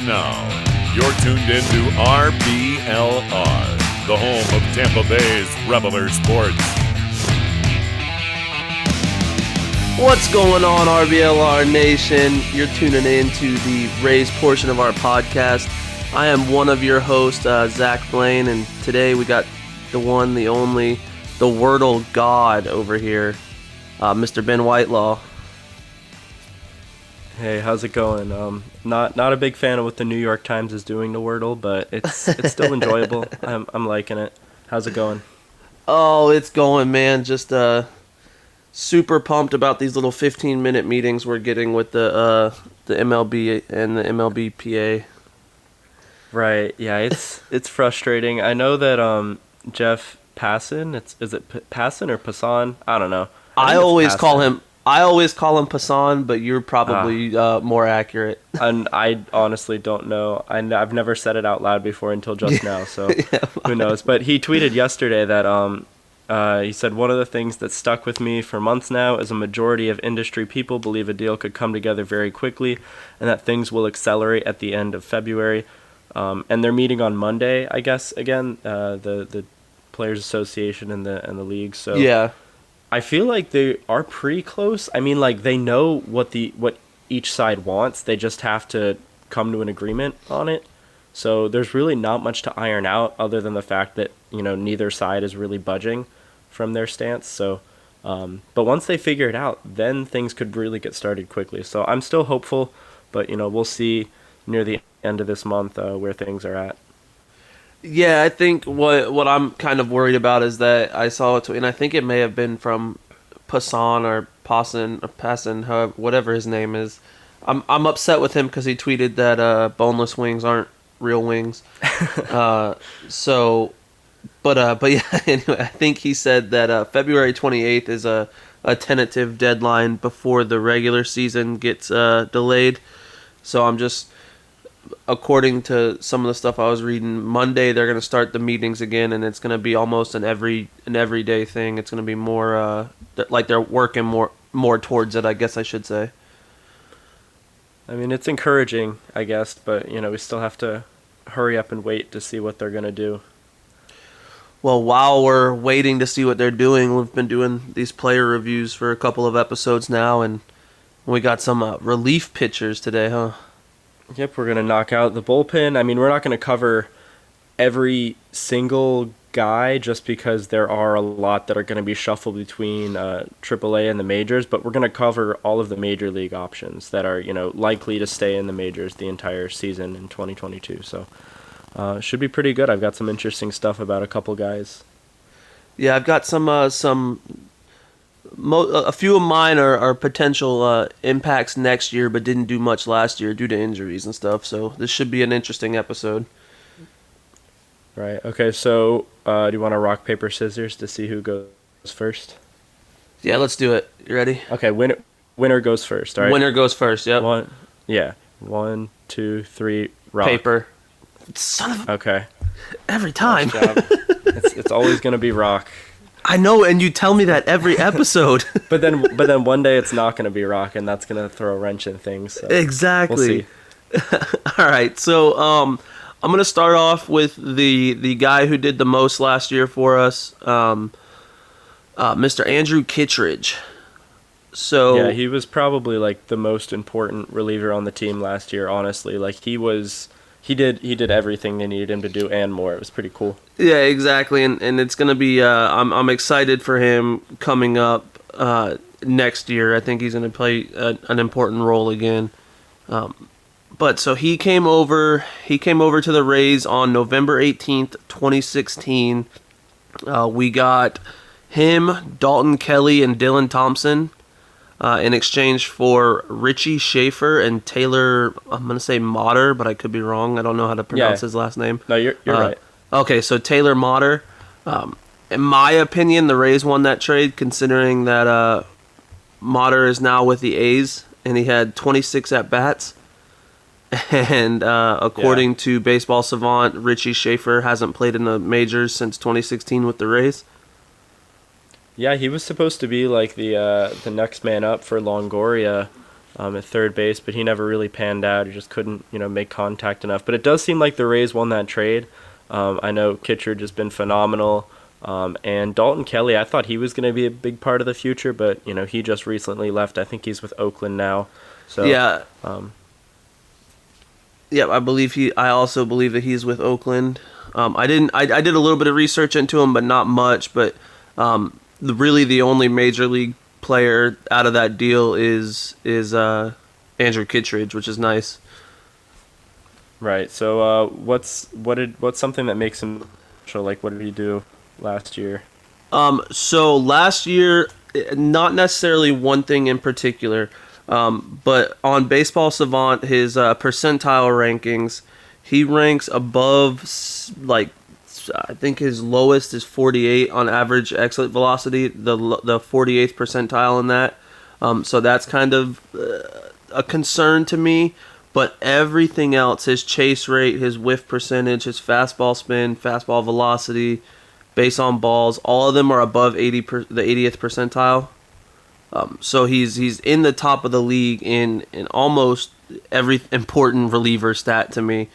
now, you're tuned into RBLR, the home of Tampa Bay's Reveler Sports. What's going on, RBLR Nation? You're tuning in to the Rays portion of our podcast. I am one of your hosts, Zach Blaine, and today we got the one, the only, the Wordle God over here, Mr. Ben Whitelaw. Hey, how's it going? Not a big fan of what the New York Times is doing to Wordle, but it's still enjoyable. I'm liking it. How's it going? Oh, it's going, man. Just super pumped about these little 15-minute meetings we're getting with the MLB and the MLBPA. Right. Yeah, it's frustrating. I know that Jeff Passan. Is it Passan or Passan? I don't know. I always call him Passan, but you're probably more accurate. And I honestly don't know. I've never said it out loud before until just now, so who knows. But he tweeted yesterday that he said, one of the things that stuck with me for months now is a majority of industry people believe a deal could come together very quickly and that things will accelerate at the end of February. And they're meeting on Monday, I guess, again, the Players Association and the league. So yeah. I feel like they are pretty close. I mean, like, they know what each side wants. They just have to come to an agreement on it. So there's really not much to iron out other than the fact that, neither side is really budging from their stance. So, but once they figure it out, then things could really get started quickly. So I'm still hopeful, but, we'll see near the end of this month where things are at. Yeah, I think what I'm kind of worried about is that I saw it, and I think it may have been from Passan or Passan, whatever his name is. I'm upset with him because he tweeted that boneless wings aren't real wings. But yeah, anyway, I think he said that February 28th is a tentative deadline before the regular season gets delayed. So I'm just, according to some of the stuff I was reading, Monday they're going to start the meetings again, and it's going to be almost an everyday thing. It's going to be more like they're working more towards it, I guess I should say. I mean, it's encouraging, I guess, but we still have to hurry up and wait to see what they're going to do. Well, while we're waiting to see what they're doing, we've been doing these player reviews for a couple of episodes now, and we got some relief pitchers today, huh? Yep, we're going to knock out the bullpen. I mean, we're not going to cover every single guy just because there are a lot that are going to be shuffled between AAA and the majors, but we're going to cover all of the major league options that are, likely to stay in the majors the entire season in 2022. So should be pretty good. I've got some interesting stuff about a couple guys. Yeah, I've got a few of mine are potential impacts next year, but didn't do much last year due to injuries and stuff. So this should be an interesting episode. Right. Okay. So do you want to rock, paper, scissors to see who goes first? Yeah, let's do it. You ready? Okay. Winner goes first. All right. Winner goes first. Yep. 1, 2, 3. Rock. Paper. Son of a... Okay. Every time. It's always gonna be rock. I know, and you tell me that every episode. but then one day it's not gonna be rock, and that's gonna throw a wrench in things. So exactly. We'll see. All right, so I'm gonna start off with the guy who did the most last year for us, Mr. Andrew Kitridge. So yeah, he was probably like the most important reliever on the team last year. Honestly, like he did everything they needed him to do and more. It was pretty cool. Yeah, exactly, and it's gonna be. I'm excited for him coming up next year. I think he's gonna play an important role again. But so he came over to the Rays on November 18th, 2016. We got him, Dalton Kelly, and Dylan Thompson in exchange for Richie Schaefer and Taylor, I'm going to say Motter, but I could be wrong. I don't know how to pronounce his last name. No, you're right. Okay, so Taylor Motter. In my opinion, the Rays won that trade considering that Motter is now with the A's, and he had 26 at-bats. And according to Baseball Savant, Richie Schaefer hasn't played in the majors since 2016 with the Rays. Yeah, he was supposed to be like the next man up for Longoria at third base, but he never really panned out. He just couldn't, make contact enough. But it does seem like the Rays won that trade. I know Kitridge has been phenomenal. And Dalton Kelly, I thought he was going to be a big part of the future, but, he just recently left. I think he's with Oakland now. So yeah. Yeah, I also believe that he's with Oakland. I did a little bit of research into him, but not much. But really the only major league player out of that deal is Andrew Kitridge, which is nice. Right. So what's something that makes him special? Like, what did he do last year? So last year, not necessarily one thing in particular. But on Baseball Savant, his percentile rankings, he ranks above, I think his lowest is 48 on average exit velocity, the 48th percentile in that. So that's kind of a concern to me. But everything else, his chase rate, his whiff percentage, his fastball spin, fastball velocity, base on balls, all of them are above the 80th percentile. So he's in the top of the league in almost every important reliever stat to me,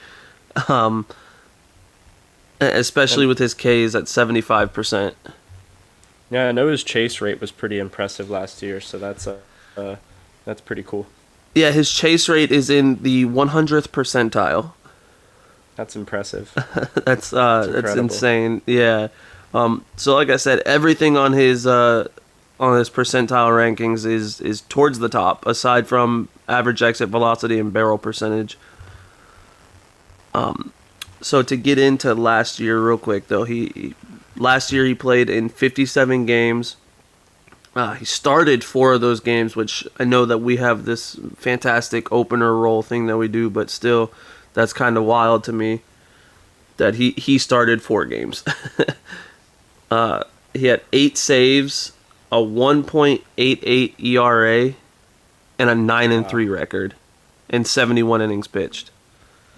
especially with his Ks at 75%. Yeah, I know his chase rate was pretty impressive last year, so that's pretty cool. Yeah, his chase rate is in the 100th percentile. That's impressive. That's insane. Yeah. So like I said, everything on his percentile rankings is towards the top, aside from average exit velocity and barrel percentage. So to get into last year real quick, though, last year he played in 57 games. He started 4 of those games, which I know that we have this fantastic opener role thing that we do, but still, that's kind of wild to me that he started 4 games. He had 8 saves, a 1.88 ERA, and a 9-3 record, and 71 innings pitched.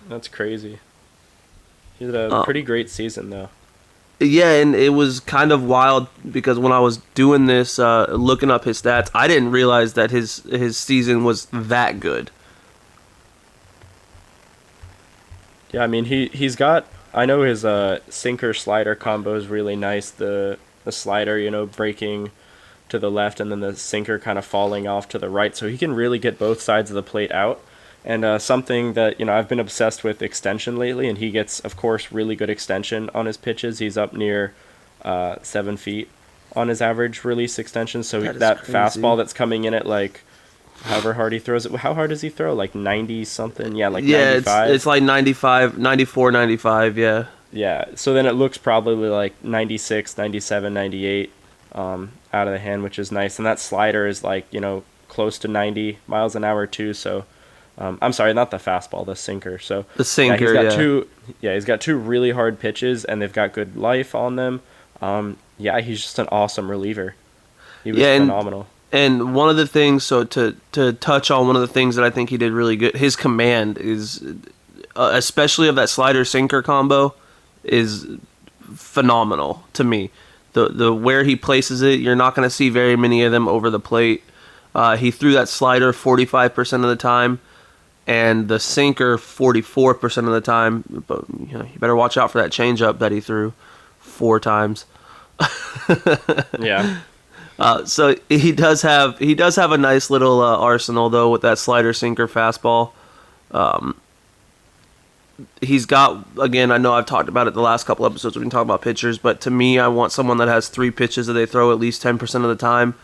That's crazy. He had a pretty great season, though. Yeah, and it was kind of wild because when I was doing this, looking up his stats, I didn't realize that his season was that good. Yeah, I mean he's got. I know his sinker slider combo is really nice. The slider, breaking to the left, and then the sinker kind of falling off to the right, so he can really get both sides of the plate out. And something that, I've been obsessed with extension lately, and he gets, of course, really good extension on his pitches. He's up near 7 feet on his average release extension. So that fastball that's coming in at, however hard he throws it. How hard does he throw? 90-something? Yeah, 95? It's like 95, 94, 95, yeah. Yeah, so then it looks probably 96, 97, 98 out of the hand, which is nice. And that slider is, close to 90 miles an hour, too, so... I'm sorry, not the fastball, the sinker. So the sinker, he's got 2 really hard pitches, and they've got good life on them. He's just an awesome reliever. He was phenomenal. And one of the things, so to touch on one of the things that I think he did really good, his command is, especially of that slider sinker combo, is phenomenal to me. The where he places it, you're not going to see very many of them over the plate. He threw that slider 45% of the time, and the sinker 44% of the time. But you better watch out for that changeup that he threw 4 times. Yeah. So he does have a nice little arsenal though with that slider sinker fastball. He's got, again, I know I've talked about it the last couple episodes. We've been talking about pitchers, but to me, I want someone that has 3 pitches that they throw at least 10% of the time,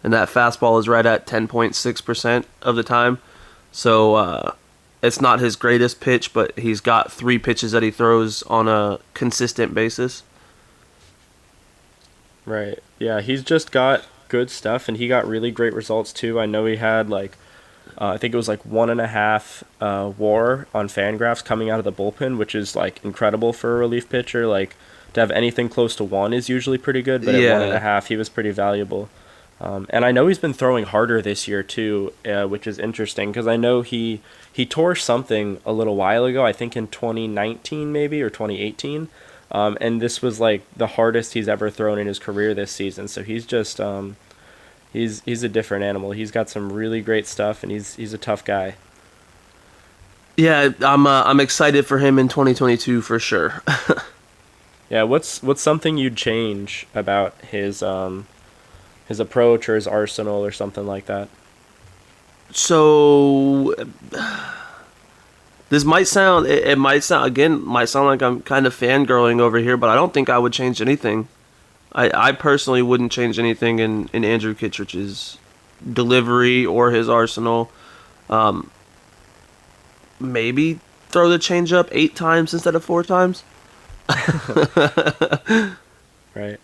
and that fastball is right at 10.6% of the time. So it's not his greatest pitch, but he's got 3 pitches that he throws on a consistent basis. Right. Yeah, he's just got good stuff, and he got really great results too. I know he had I think it was 1.5 WAR on Fangraphs coming out of the bullpen, which is incredible for a relief pitcher. To have anything close to 1 is usually pretty good, but at 1.5 he was pretty valuable. And I know he's been throwing harder this year too, which is interesting because I know he tore something a little while ago. I think in 2019 maybe or 2018. And this was the hardest he's ever thrown in his career this season. So he's just he's a different animal. He's got some really great stuff, and he's a tough guy. Yeah, I'm excited for him in 2022 for sure. Yeah, what's something you'd change about his approach or his arsenal or something like that? So this might sound might sound like I'm kind of fangirling over here, but I don't think I would change anything. I personally wouldn't change anything in Andrew Kittridge's delivery or his arsenal. Maybe throw the changeup 8 times instead of 4 times. Right.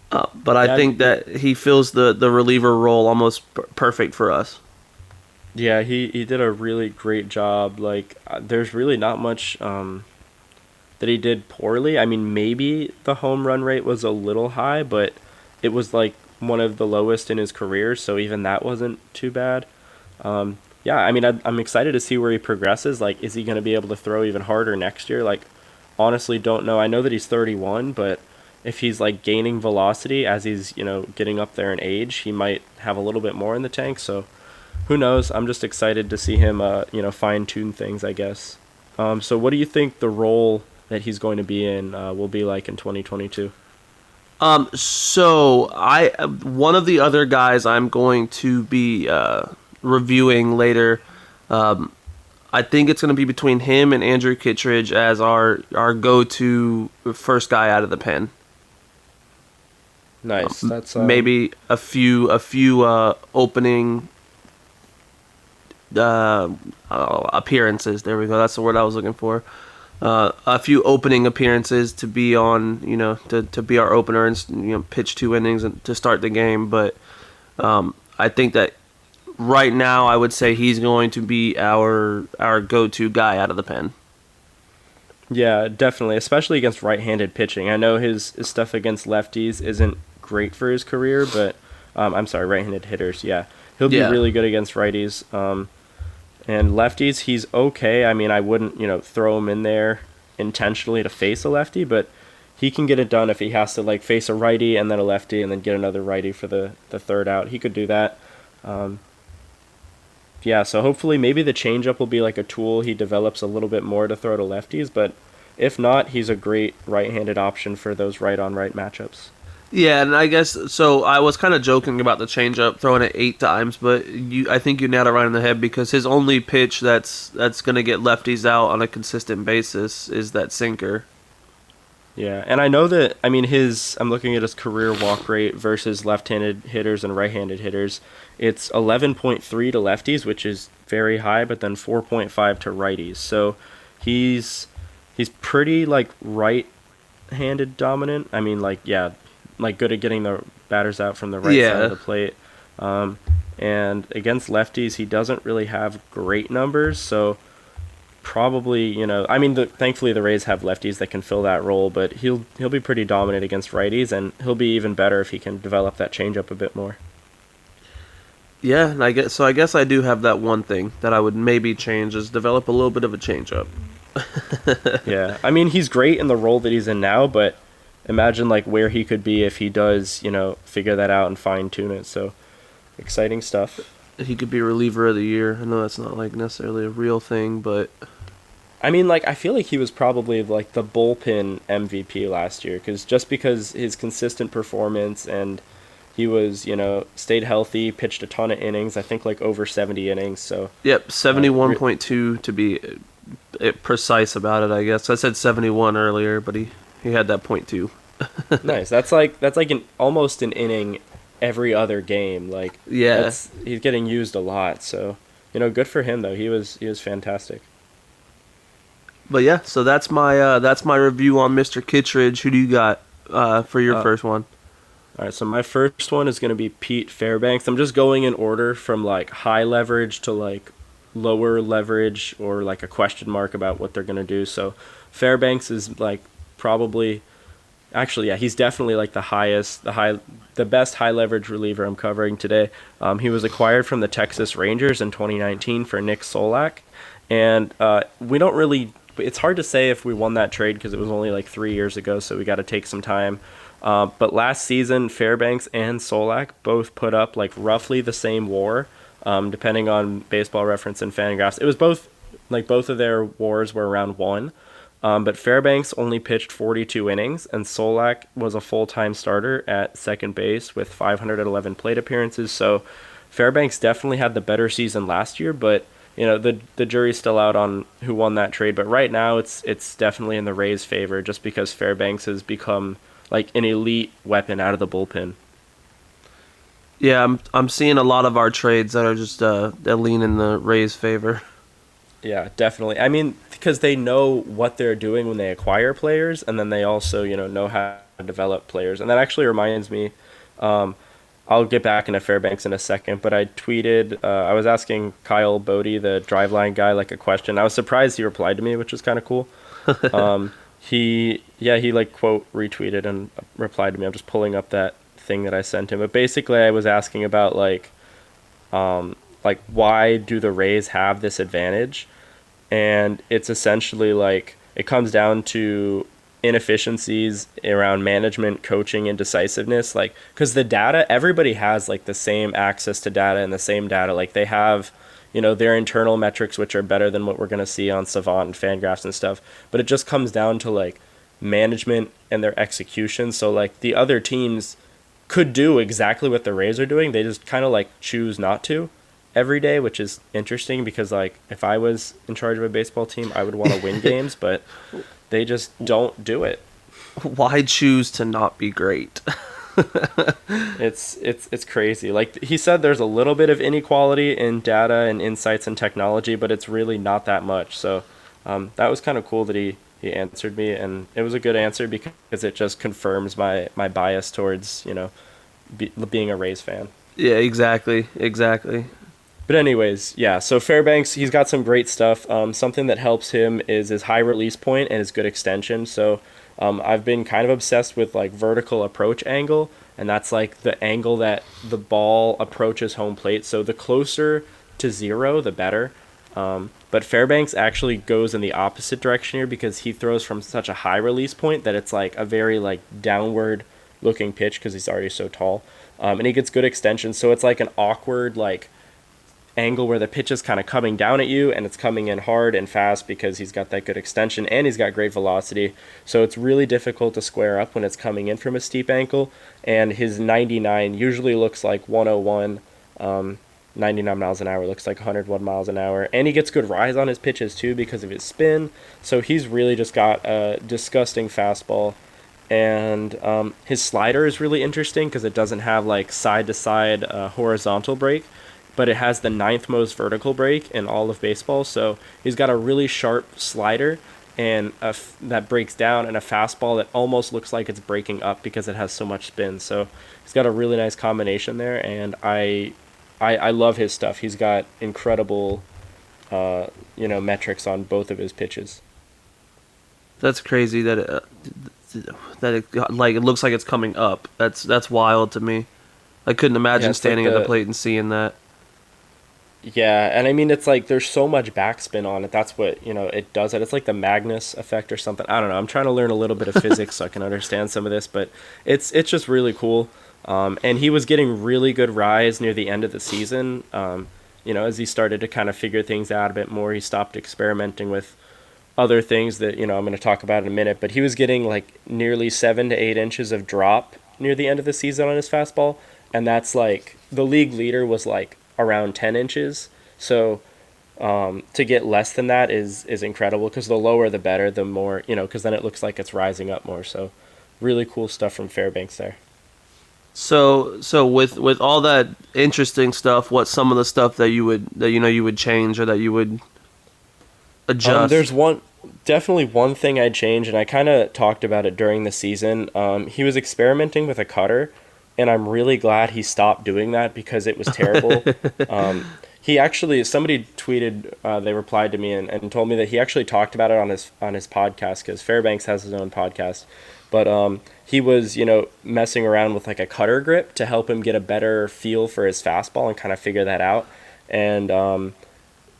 But I think that he fills the reliever role almost perfect for us. Yeah, he did a really great job. Like, there's really not much that he did poorly. I mean, maybe the home run rate was a little high, but it was like one of the lowest in his career, so even that wasn't too bad. Yeah, I mean, I'm excited to see where he progresses. Like, is he going to be able to throw even harder next year? Like, honestly, don't know. I know that he's 31, but if he's like gaining velocity as he's, getting up there in age, he might have a little bit more in the tank. So who knows? I'm just excited to see him, fine tune things, I guess. So what do you think the role that he's going to be in will be like in 2022? So one of the other guys I'm going to be reviewing later. I think it's going to be between him and Andrew Kittridge as our go-to first guy out of the pen. Nice. That's maybe a few opening appearances. There we go. That's the word I was looking for. A few opening appearances to be on, to be our opener and pitch 2 innings and to start the game. But I think that right now I would say he's going to be our go-to guy out of the pen. Yeah, definitely, especially against right-handed pitching. I know his stuff against lefties isn't great for his career, but I'm sorry, right-handed hitters. Yeah, he'll be really good against righties. And lefties, he's okay. I mean, I wouldn't, throw him in there intentionally to face a lefty, but he can get it done if he has to like face a righty and then a lefty and then get another righty for the third out. He could do that. Yeah, so hopefully maybe the changeup will be like a tool he develops a little bit more to throw to lefties, but if not, he's a great right-handed option for those right-on-right matchups. Yeah, and I guess so. I was kind of joking about the changeup, throwing it 8 times, but I think you nailed it right on the head because his only pitch that's going to get lefties out on a consistent basis is that sinker. Yeah, and I know that, I mean, I'm looking at his career walk rate versus left-handed hitters and right-handed hitters. It's 11.3 to lefties, which is very high, but then 4.5 to righties. So he's pretty, like, right-handed dominant. I mean, like, yeah, like good at getting the batters out from the right side of the plate. And against lefties, he doesn't really have great numbers, so probably, I mean, thankfully the Rays have lefties that can fill that role, but he'll be pretty dominant against righties, and he'll be even better if he can develop that changeup a bit more. Yeah, and I guess I do have that one thing that I would maybe change is develop a little bit of a changeup. Yeah, I mean, he's great in the role that he's in now, but imagine like where he could be if he does, figure that out and fine tune it. So exciting stuff. He could be reliever of the year. I know that's not like necessarily a real thing, but I mean, like, I feel like he was probably like the bullpen MVP last year because his consistent performance and he was, stayed healthy, pitched a ton of innings. I think like over 70 innings. So yep, 71.2 to be precise about it. I guess I said 71 earlier, but he had that .2. Nice. That's like almost an inning every other game. Like, yeah, he's getting used a lot. So good for him though. He was fantastic. But yeah, so that's my review on Mr. Kittridge. Who do you got for your first one? All right, so my first one is going to be Pete Fairbanks. I'm just going in order from like high leverage to like lower leverage or like a question mark about what they're going to do. So Fairbanks is like probably, actually, yeah, he's definitely like the best high leverage reliever I'm covering today. He was acquired from the Texas Rangers in 2019 for Nick Solak, and we don't really. It's hard to say if we won that trade because it was only like 3 years ago, so we got to take some time. But last season, Fairbanks and Solak both put up like roughly the same WAR, depending on Baseball Reference and Fangraphs. It was both of their WARs were around 1. But Fairbanks only pitched 42 innings, and Solak was a full-time starter at second base with 511 plate appearances. So Fairbanks definitely had the better season last year, but the jury's still out on who won that trade. But right now, it's definitely in the Rays' favor, just because Fairbanks has become like an elite weapon out of the bullpen. Yeah, I'm seeing a lot of our trades that are just that lean in the Rays' favor. Yeah, definitely. I mean, because they know what they're doing when they acquire players, and then they also, know how to develop players. And that actually reminds me, I'll get back into Fairbanks in a second, but I tweeted, I was asking Kyle Bodie, the Driveline guy, like a question. I was surprised he replied to me, which was kind of cool. He like quote retweeted and replied to me. I'm just pulling up that thing that I sent him. But basically I was asking about like why do the Rays have this advantage? And it's essentially like it comes down to inefficiencies around management, coaching, and decisiveness. Like, because the data, everybody has like the same access to data and the same data. Like they have, their internal metrics, which are better than what we're going to see on Savant and Fangraphs and stuff. But it just comes down to like management and their execution. So like the other teams could do exactly what the Rays are doing. They just kind of like choose not to every day, which is interesting because like if I was in charge of a baseball team, I would want to win games, but they just don't do it. Why choose to not be great? It's crazy. Like he said, there's a little bit of inequality in data and insights and technology, but it's really not that much. So that was kind of cool that he answered me, and it was a good answer because it just confirms my bias towards being a Rays fan. Yeah, exactly. But anyways, yeah, so Fairbanks, he's got some great stuff. Something that helps him is his high release point and his good extension. So I've been kind of obsessed with like vertical approach angle, and that's like the angle that the ball approaches home plate. So the closer to zero, the better. But Fairbanks actually goes in the opposite direction here because he throws from such a high release point that it's like a very like downward looking pitch because he's already so tall. And he gets good extension. So it's like an awkward like angle where the pitch is kind of coming down at you and it's coming in hard and fast because he's got that good extension and he's got great velocity. So it's really difficult to square up when it's coming in from a steep angle. And his 99 usually looks like 101. 99 miles an hour looks like 101 miles an hour. And he gets good rise on his pitches too because of his spin. So he's really just got a disgusting fastball. And his slider is really interesting because it doesn't have like side-to-side horizontal break, but it has the 9th most vertical break in all of baseball. So he's got a really sharp slider and that breaks down, and a fastball that almost looks like it's breaking up because it has so much spin. So he's got a really nice combination there, and I love his stuff. He's got incredible metrics on both of his pitches. That's crazy that it looks like it's coming up. That's wild to me. I couldn't imagine standing at the plate and seeing that. Yeah, and I mean, it's like there's so much backspin on it. That's what, it does it. It's like the Magnus effect or something. I don't know. I'm trying to learn a little bit of physics so I can understand some of this, but it's just really cool. And he was getting really good rise near the end of the season. As he started to kind of figure things out a bit more, he stopped experimenting with other things that, I'm going to talk about in a minute. But he was getting like nearly 7 to 8 inches of drop near the end of the season on his fastball. And that's like, the league leader was like around 10 inches. So to get less than that is incredible because the lower the better, the more, because then it looks like it's rising up more. So really cool stuff from Fairbanks there. So with all that interesting stuff, what's some of the stuff that you would change or that you would adjust? There's definitely one thing I'd change, and I kind of talked about it during the season. He was experimenting with a cutter, and I'm really glad he stopped doing that because it was terrible. He actually, somebody tweeted, they replied to me and told me that he actually talked about it on his podcast because Fairbanks has his own podcast. But he was, messing around with like a cutter grip to help him get a better feel for his fastball and kind of figure that out. And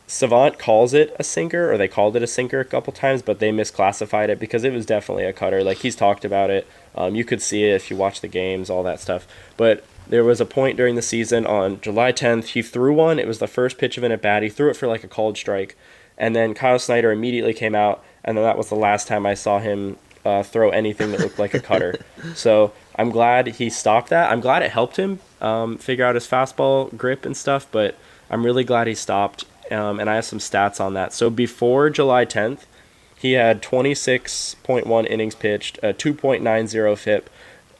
Savant calls it a sinker, or they called it a sinker a couple times, but they misclassified it because it was definitely a cutter. Like, he's talked about it. You could see it if you watch the games, all that stuff. But there was a point during the season on July 10th, he threw one. It was the first pitch of an at-bat. He threw it for like a called strike. And then Kyle Snyder immediately came out, and then that was the last time I saw him throw anything that looked like a cutter. So I'm glad he stopped that. I'm glad it helped him figure out his fastball grip and stuff, but I'm really glad he stopped. And I have some stats on that. So before July 10th, he had 26.1 innings pitched, a 2.90 FIP,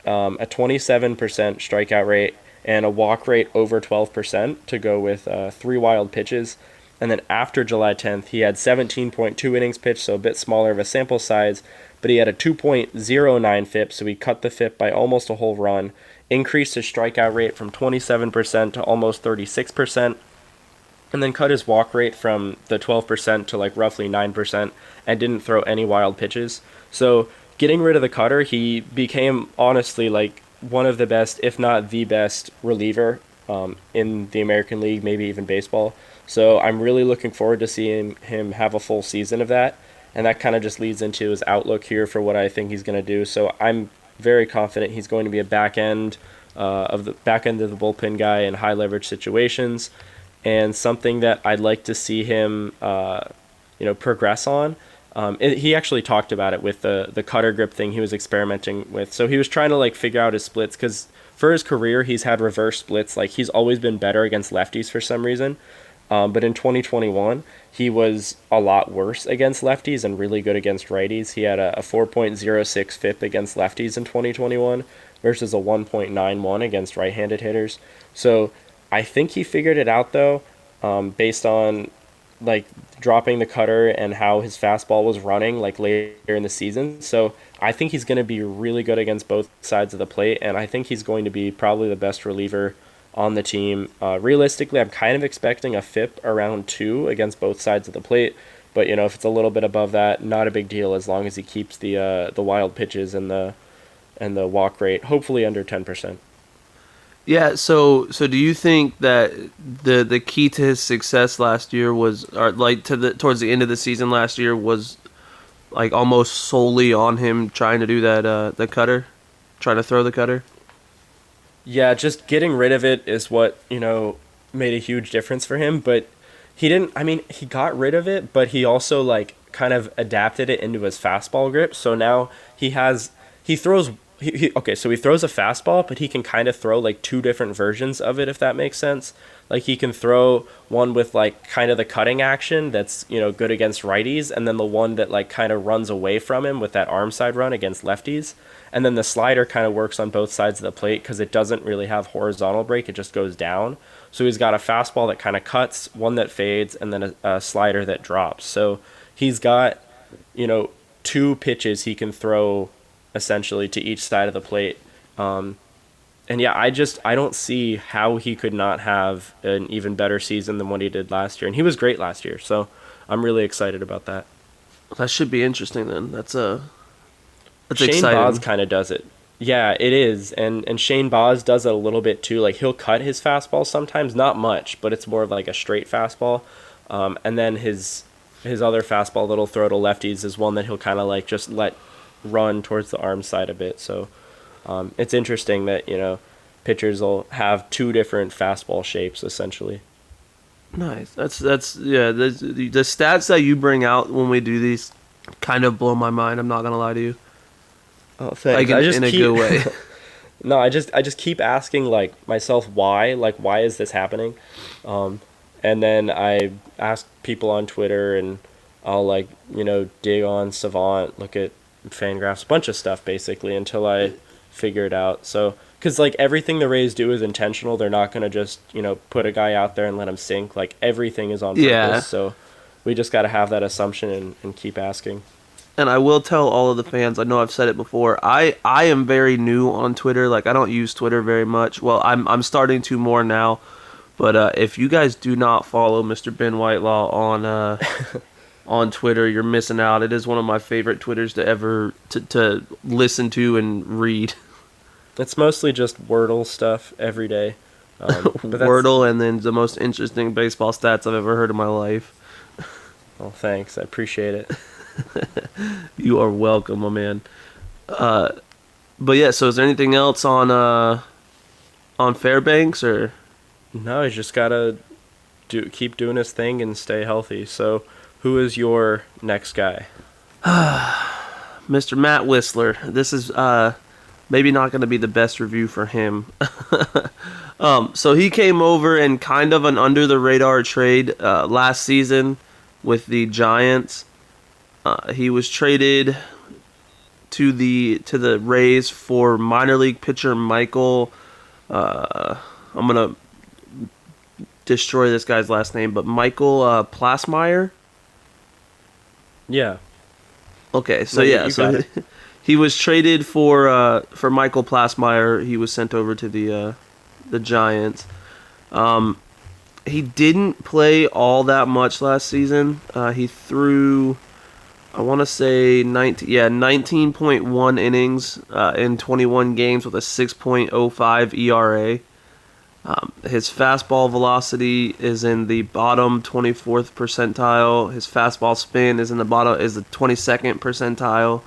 a 27% strikeout rate, and a walk rate over 12% to go with 3 wild pitches. And then after July 10th, he had 17.2 innings pitched, so a bit smaller of a sample size, but he had a 2.09 FIP, so he cut the FIP by almost a whole run, increased his strikeout rate from 27% to almost 36%, and then cut his walk rate from the 12% to like roughly 9%, and didn't throw any wild pitches. So getting rid of the cutter, he became honestly like one of the best, if not the best, reliever in the American League, maybe even baseball. So I'm really looking forward to seeing him have a full season of that, and that kind of just leads into his outlook here for what I think he's going to do. So I'm very confident he's going to be a back end of the bullpen guy in high leverage situations, and something that I'd like to see him progress on. He actually talked about it with the cutter grip thing he was experimenting with. So he was trying to like figure out his splits, because for his career he's had reverse splits. Like, he's always been better against lefties for some reason. But in 2021, he was a lot worse against lefties and really good against righties. He had a 4.06 FIP against lefties in 2021 versus a 1.91 against right-handed hitters. So I think he figured it out, though, based on like dropping the cutter and how his fastball was running like later in the season. So I think he's going to be really good against both sides of the plate, and I think he's going to be probably the best reliever on the team. Realistically, I'm kind of expecting a FIP around 2 against both sides of the plate, but if it's a little bit above that, not a big deal as long as he keeps the wild pitches and the walk rate hopefully under 10%. Yeah, so do you think that the key to his success last year was, or like towards the end of the season last year, was like almost solely on him trying to do that the cutter, trying to throw the cutter? Yeah, just getting rid of it is what, made a huge difference for him. But he got rid of it, but he also like kind of adapted it into his fastball grip. So now he throws a fastball, but he can kind of throw like 2 different versions of it, if that makes sense. Like, he can throw one with like kind of the cutting action that's, good against righties, and then the one that like kind of runs away from him with that arm side run against lefties. And then the slider kind of works on both sides of the plate because it doesn't really have horizontal break, it just goes down. So he's got a fastball that kind of cuts, one that fades, and then a slider that drops. So he's got, 2 pitches he can throw essentially to each side of the plate. And yeah, I don't see how he could not have an even better season than what he did last year. And he was great last year, so I'm really excited about that. That should be interesting then. That's Shane exciting. Baz kind of does it. Yeah, it is. And Shane Baz does it a little bit too. Like, he'll cut his fastball sometimes, not much, but it's more of like a straight fastball. And then his other fastball that'll throw to lefties is one that he'll kind of like just let run towards the arm side a bit. So it's interesting that, pitchers will have 2 different fastball shapes essentially. Nice. That's yeah. The stats that you bring out when we do these kind of blow my mind. I'm not gonna lie to you. Oh, thanks. Like in a good way. No, I just keep asking like myself why is this happening, and then I ask people on Twitter, and I'll like dig on Savant, look at Fangraphs, a bunch of stuff basically until I figure it out. So because like everything the Rays do is intentional, they're not gonna just put a guy out there and let him sink. Like, everything is on purpose. Yeah. So we just got to have that assumption and keep asking. And I will tell all of the fans, I know I've said it before, I am very new on Twitter. Like, I don't use Twitter very much. Well, I'm starting to more now. But if you guys do not follow Mr. Ben Whitelaw on on Twitter, you're missing out. It is one of my favorite Twitters to ever to listen to and read. It's mostly just Wordle stuff every day. But Wordle, and then the most interesting baseball stats I've ever heard in my life. Well, thanks. I appreciate it. You are welcome, my man. But yeah, so is there anything else on Fairbanks or? No, he's just gotta keep doing his thing and stay healthy. So, who is your next guy? Mr. Matt Whistler. This is maybe not going to be the best review for him. So he came over in kind of an under the radar trade last season with the Giants. He was traded to the Rays for minor league pitcher Michael. I'm gonna destroy this guy's last name, but Michael Plasmeyer. Yeah. Okay, so No, yeah, you so got it. he was traded for Michael Plasmeyer. He was sent over to the Giants. He didn't play all that much last season. He threw, I want to say 19.1 innings in 21 games with a 6.05 ERA. His fastball velocity is in the bottom 24th percentile. His fastball spin is the 22nd percentile.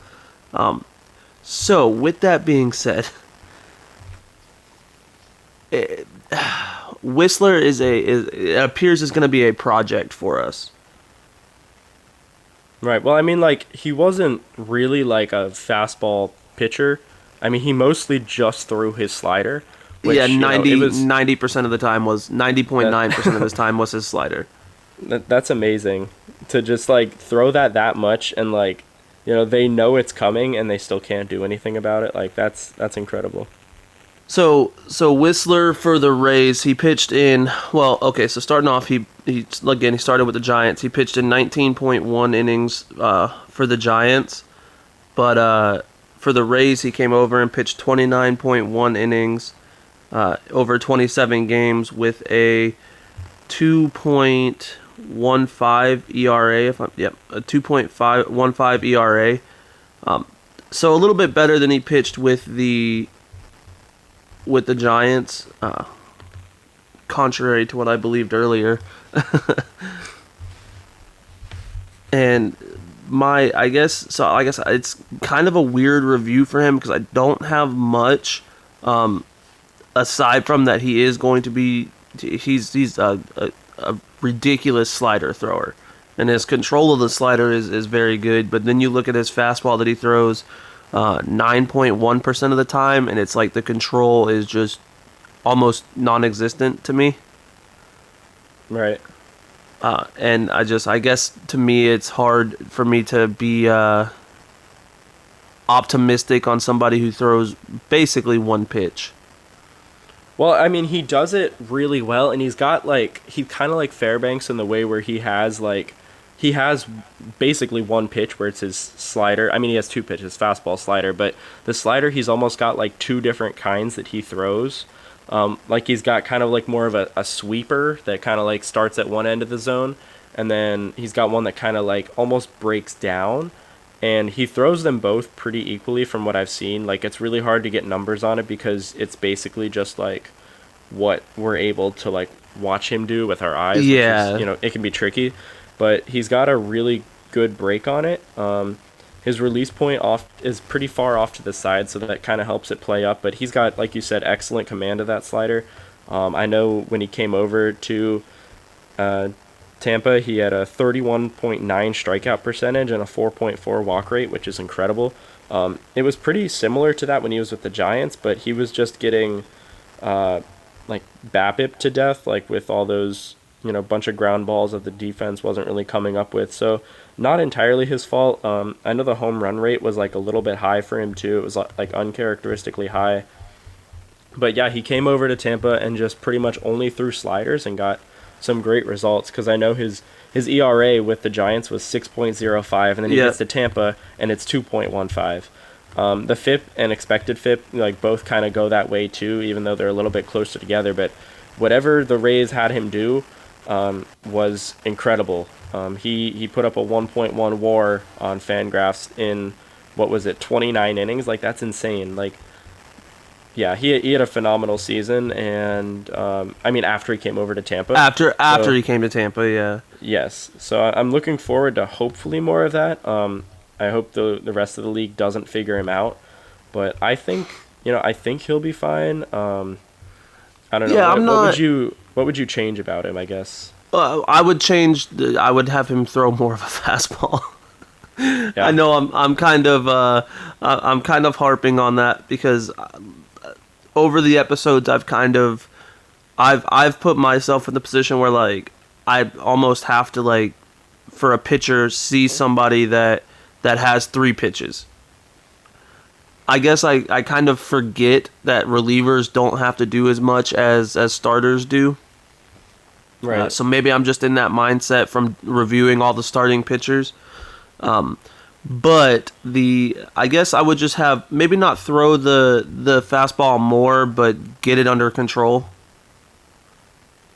So with that being said, Whistler it appears is going to be a project for us. Right. Well, I mean, like, he wasn't really like a fastball pitcher. I mean, he mostly just threw his slider. Which, Yeah, you know, 90% of the time was 90.9% of his time was his slider. That's amazing to just like throw that much, and like, you know, they know it's coming and they still can't do anything about it. Like, that's incredible. So Whistler for the Rays, he pitched in, well, okay, so starting off, he started with the Giants. He pitched in 19.1 innings for the Giants, but for the Rays, he came over and pitched 29.1 innings over 27 games with a 2.15 ERA, a 2.515 ERA. So a little bit better than he pitched with the Giants, contrary to what I believed earlier. And I guess it's kind of a weird review for him because I don't have much aside from that he is going to be he's a ridiculous slider thrower, and his control of the slider is very good, but then you look at his fastball that he throws 9.1% of the time, and it's like the control is just almost non-existent to me. Right. And I guess to me it's hard for me to be optimistic on somebody who throws basically one pitch. Well, I mean, he does it really well, and he's got like, he's kind of like Fairbanks in the way where he has basically one pitch where it's his slider. I mean, he has two pitches, fastball, slider, but the slider, he's almost got like two different kinds that he throws. Like he's got kind of like more of a sweeper that kind of like starts at one end of the zone, and then he's got one that kind of like almost breaks down, and he throws them both pretty equally from what I've seen. Like, it's really hard to get numbers on it because it's basically just like what we're able to like watch him do with our eyes. Yeah. Which is, it can be tricky, but he's got a really good break on it. His release point is pretty far off to the side, so that kind of helps it play up. But he's got, like you said, excellent command of that slider. I know when he came over to Tampa, he had a 31.9 strikeout percentage and a 4.4 walk rate, which is incredible. It was pretty similar to that when he was with the Giants, but he was just getting like BABIP to death, like with all those bunch of ground balls that the defense wasn't really coming up with. So not entirely his fault. I know the home run rate was like a little bit high for him too. It was like uncharacteristically high. But yeah, he came over to Tampa and just pretty much only threw sliders and got some great results, because I know his ERA with the Giants was 6.05, and then he gets to Tampa and it's 2.15. The FIP and expected FIP like both kind of go that way too, even though they're a little bit closer together. But whatever the Rays had him do was incredible. He put up a 1.1 WAR on Fangraphs in 29 innings. Like, that's insane. Like, Yeah, he had a phenomenal season, and I mean after he came over to Tampa. After he came to Tampa, yeah. Yes, so I'm looking forward to hopefully more of that. I hope the rest of the league doesn't figure him out, but I think he'll be fine. I don't know. Yeah, What would you change about him? I guess. I would I would have him throw more of a fastball. Yeah. I know I'm kind of harping on that because over the episodes I've put myself in the position where like I almost have to like for a pitcher see somebody that has 3 pitches. I guess I kind of forget that relievers don't have to do as much as starters do. Right. So maybe I'm just in that mindset from reviewing all the starting pitchers. But I guess I would just have maybe not throw the fastball more, but get it under control.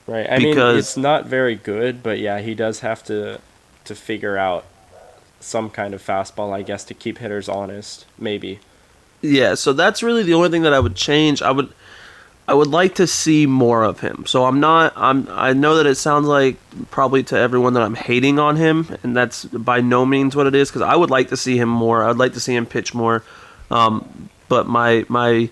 Right. I mean, it's not very good, but yeah, he does have to figure out some kind of fastball, I guess, to keep hitters honest. Maybe. Yeah. So that's really the only thing that I would change. I would like to see more of him. So I know that it sounds like probably to everyone that I'm hating on him, and that's by no means what it is, because I would like to see him more. I'd like to see him pitch more. But my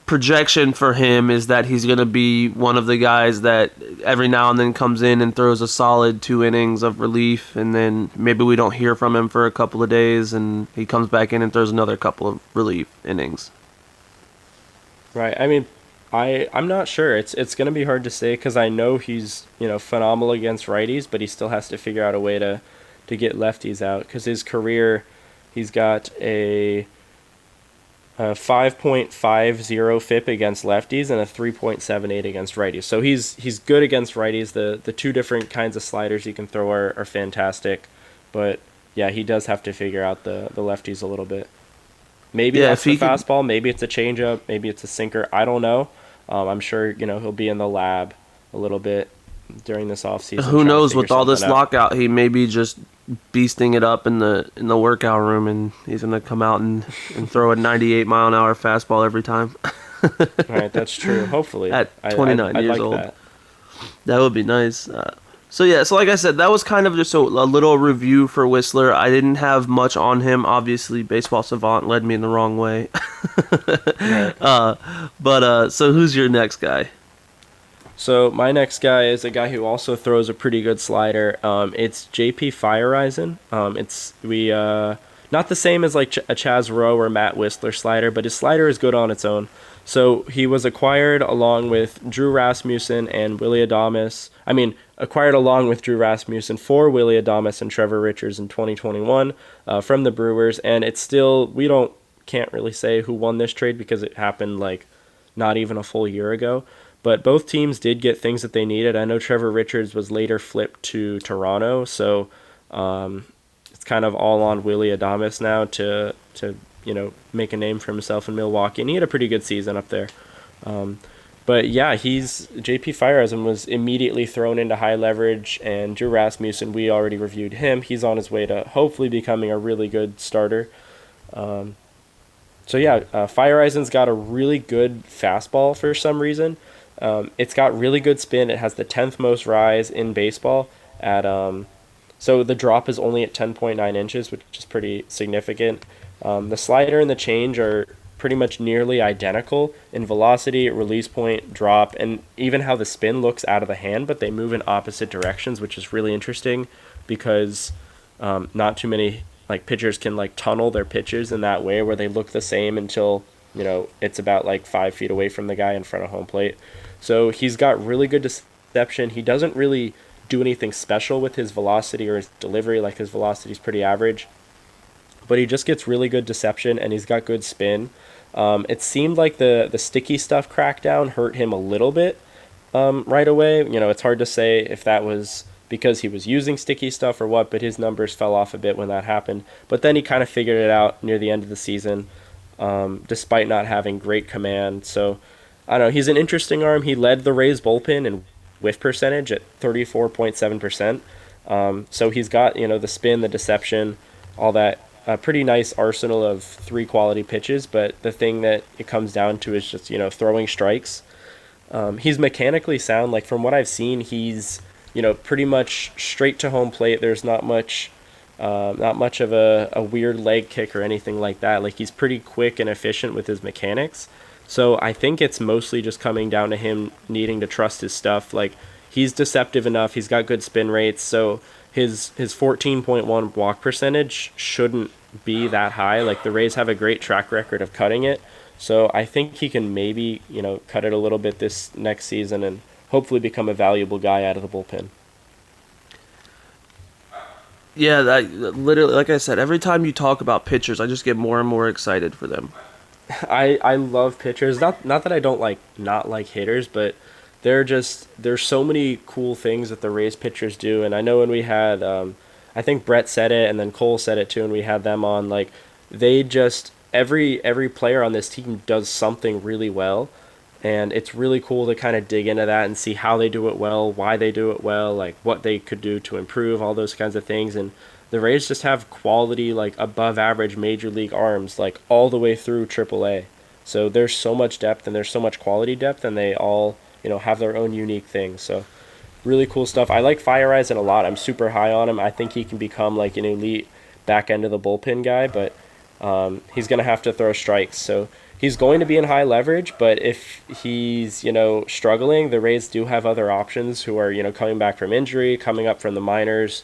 projection for him is that he's going to be one of the guys that every now and then comes in and throws a solid 2 innings of relief, and then maybe we don't hear from him for a couple of days, and he comes back in and throws another couple of relief innings. Right. I mean, I'm not sure. It's going to be hard to say because I know he's phenomenal against righties, but he still has to figure out a way to get lefties out because his career, he's got a 5.50 FIP against lefties and a 3.78 against righties. So he's good against righties. The 2 different kinds of sliders he can throw are fantastic, but yeah, he does have to figure out the lefties a little bit. Maybe that's the fastball. Maybe it's a changeup. Maybe it's a sinker. I don't know. I'm sure he'll be in the lab a little bit during this offseason. Who knows? With all this lockout, he may be just beasting it up in the workout room, and he's gonna come out and throw a 98-mile-an-hour fastball every time. Right, that's true. Hopefully, at 29 I'd years like old, that would be nice. So like I said, that was kind of just a little review for Whistler. I didn't have much on him. Obviously, Baseball Savant led me in the wrong way. Right. But so who's your next guy? So my next guy is a guy who also throws a pretty good slider. It's JP Feyereisen. Not the same as like a Chaz Rowe or Matt Whistler slider, but his slider is good on its own. So he was acquired along with Drew Rasmussen and Willy Adames. Acquired along with Drew Rasmussen for Willy Adames and Trevor Richards in 2021 from the Brewers. And it's still, can't really say who won this trade because it happened like not even a full year ago. But both teams did get things that they needed. I know Trevor Richards was later flipped to Toronto, so it's kind of all on Willy Adames now to make a name for himself in Milwaukee, and he had a pretty good season up there. But yeah, JP Feyereisen was immediately thrown into high leverage, and Drew Rasmussen, we already reviewed him. He's on his way to hopefully becoming a really good starter. Feyereisen's got a really good fastball for some reason. It's got really good spin. It has the 10th most rise in baseball so the drop is only at 10.9 inches, which is pretty significant. The slider and the change are pretty much nearly identical in velocity, release point, drop, and even how the spin looks out of the hand, but they move in opposite directions, which is really interesting because not too many pitchers can tunnel their pitches in that way where they look the same until it's about 5 feet away from the guy in front of home plate. So he's got really good deception. He doesn't really do anything special with his velocity or his delivery. His velocity is pretty average, but he just gets really good deception and he's got good spin. It seemed like the sticky stuff crackdown hurt him a little bit right away. It's hard to say if that was because he was using sticky stuff or what, but his numbers fell off a bit when that happened. But then he kind of figured it out near the end of the season, despite not having great command. So I don't know. He's an interesting arm. He led the Rays bullpen in whiff percentage at 34.7%. So he's got the spin, the deception, all that a pretty nice arsenal of 3 quality pitches, but the thing that it comes down to is just, throwing strikes. He's mechanically sound. Like, from what I've seen, he's, pretty much straight to home plate. There's not much of a weird leg kick or anything like that. Like, he's pretty quick and efficient with his mechanics. So I think it's mostly just coming down to him needing to trust his stuff. Like, he's deceptive enough. He's got good spin rates. So his 14.1 walk percentage shouldn't be that high. Like, the Rays have a great track record of cutting it. So I think he can maybe, cut it a little bit this next season and hopefully become a valuable guy out of the bullpen. Yeah, that literally, like I said, every time you talk about pitchers, I just get more and more excited for them. I love pitchers. Not that I don't not like hitters, but there's so many cool things that the Rays pitchers do. And I know when we had, I think Brett said it, and then Cole said it too, and we had them on. Like, they just every player on this team does something really well, and it's really cool to kind of dig into that and see how they do it well, why they do it well, like what they could do to improve, all those kinds of things. And the Rays just have quality, like above average major league arms, like all the way through AAA. So there's so much depth and there's so much quality depth, and they all, have their own unique things. So really cool stuff. I like Fireisen a lot. I'm super high on him. I think he can become like an elite back end of the bullpen guy, but he's going to have to throw strikes. So he's going to be in high leverage, but if he's, struggling, the Rays do have other options who are, coming back from injury, coming up from the minors.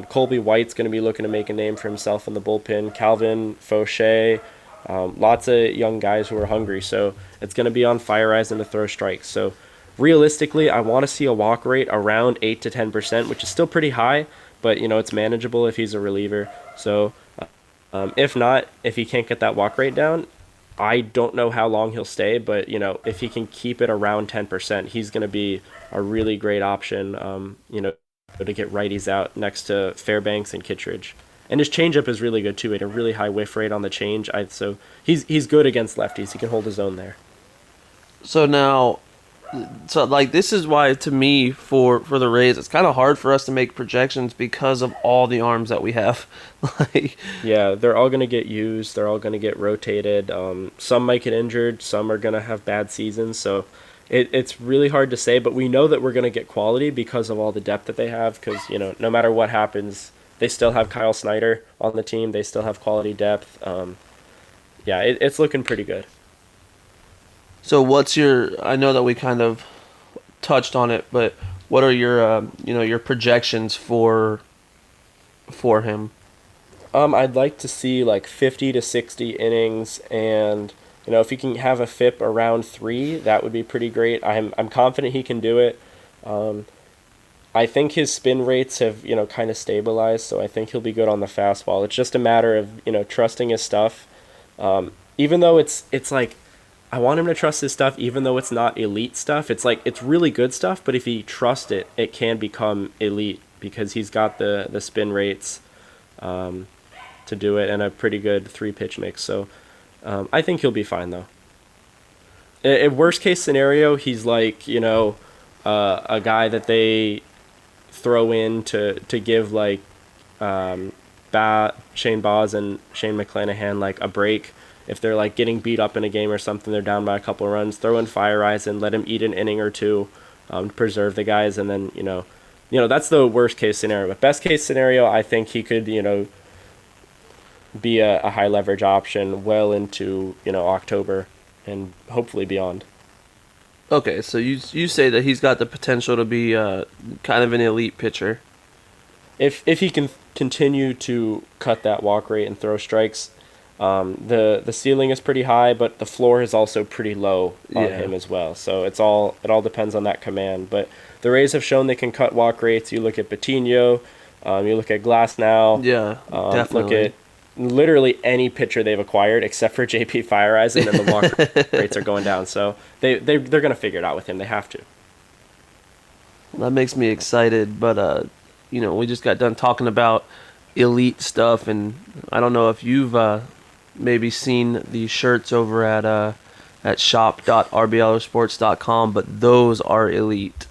Colby White's going to be looking to make a name for himself in the bullpen. Calvin Fauché, lots of young guys who are hungry. So it's going to be on Fireisen to throw strikes. So realistically, I want to see a walk rate around 8 to 10%, which is still pretty high, but, it's manageable if he's a reliever. So if not, if he can't get that walk rate down, I don't know how long he'll stay, but, if he can keep it around 10%, he's going to be a really great option, to get righties out next to Fairbanks and Kitridge. And his changeup is really good, too. He had a really high whiff rate on the change. So he's good against lefties. He can hold his own there. So now, this is why, to me, for the Rays, it's kind of hard for us to make projections because of all the arms that we have. Yeah, they're all going to get used. They're all going to get rotated. Some might get injured. Some are going to have bad seasons. So it's really hard to say, but we know that we're going to get quality because of all the depth that they have, because, no matter what happens, they still have Kyle Snyder on the team. They still have quality depth. It's looking pretty good. So what's I know that we kind of touched on it, but what are your, your projections for him? I'd like to see like 50 to 60 innings, and if he can have a FIP around 3, that would be pretty great. I'm confident he can do it. I think his spin rates have, kind of stabilized, so I think he'll be good on the fastball. It's just a matter of, trusting his stuff. Even though it's like, I want him to trust his stuff, even though it's not elite stuff. It's like, it's really good stuff, but if he trusts it, it can become elite because he's got the spin rates to do it and a pretty good 3-pitch mix. So I think he'll be fine, though. In worst case scenario, he's like, a guy that they throw in to give like Shane Baz and Shane McClanahan like a break. If they're like getting beat up in a game or something, they're down by a couple of runs, throw in Fireisen, let him eat an inning or two, preserve the guys, and then, that's the worst case scenario. But best case scenario, I think he could, be a high leverage option well into, October and hopefully beyond. Okay, so you say that he's got the potential to be kind of an elite pitcher. If he can continue to cut that walk rate and throw strikes, the ceiling is pretty high, but the floor is also pretty low on him as well. So it all depends on that command. But the Rays have shown they can cut walk rates. You look at Patino, you look at Glasnow. Yeah, definitely. Look at literally any pitcher they've acquired except for JP Fireisen, and the walk rates are going down. So they're going to figure it out with him. They have to. That makes me excited, but we just got done talking about elite stuff, and I don't know if you've maybe seen the shirts over at shop.rblrsports.com, but those are elite.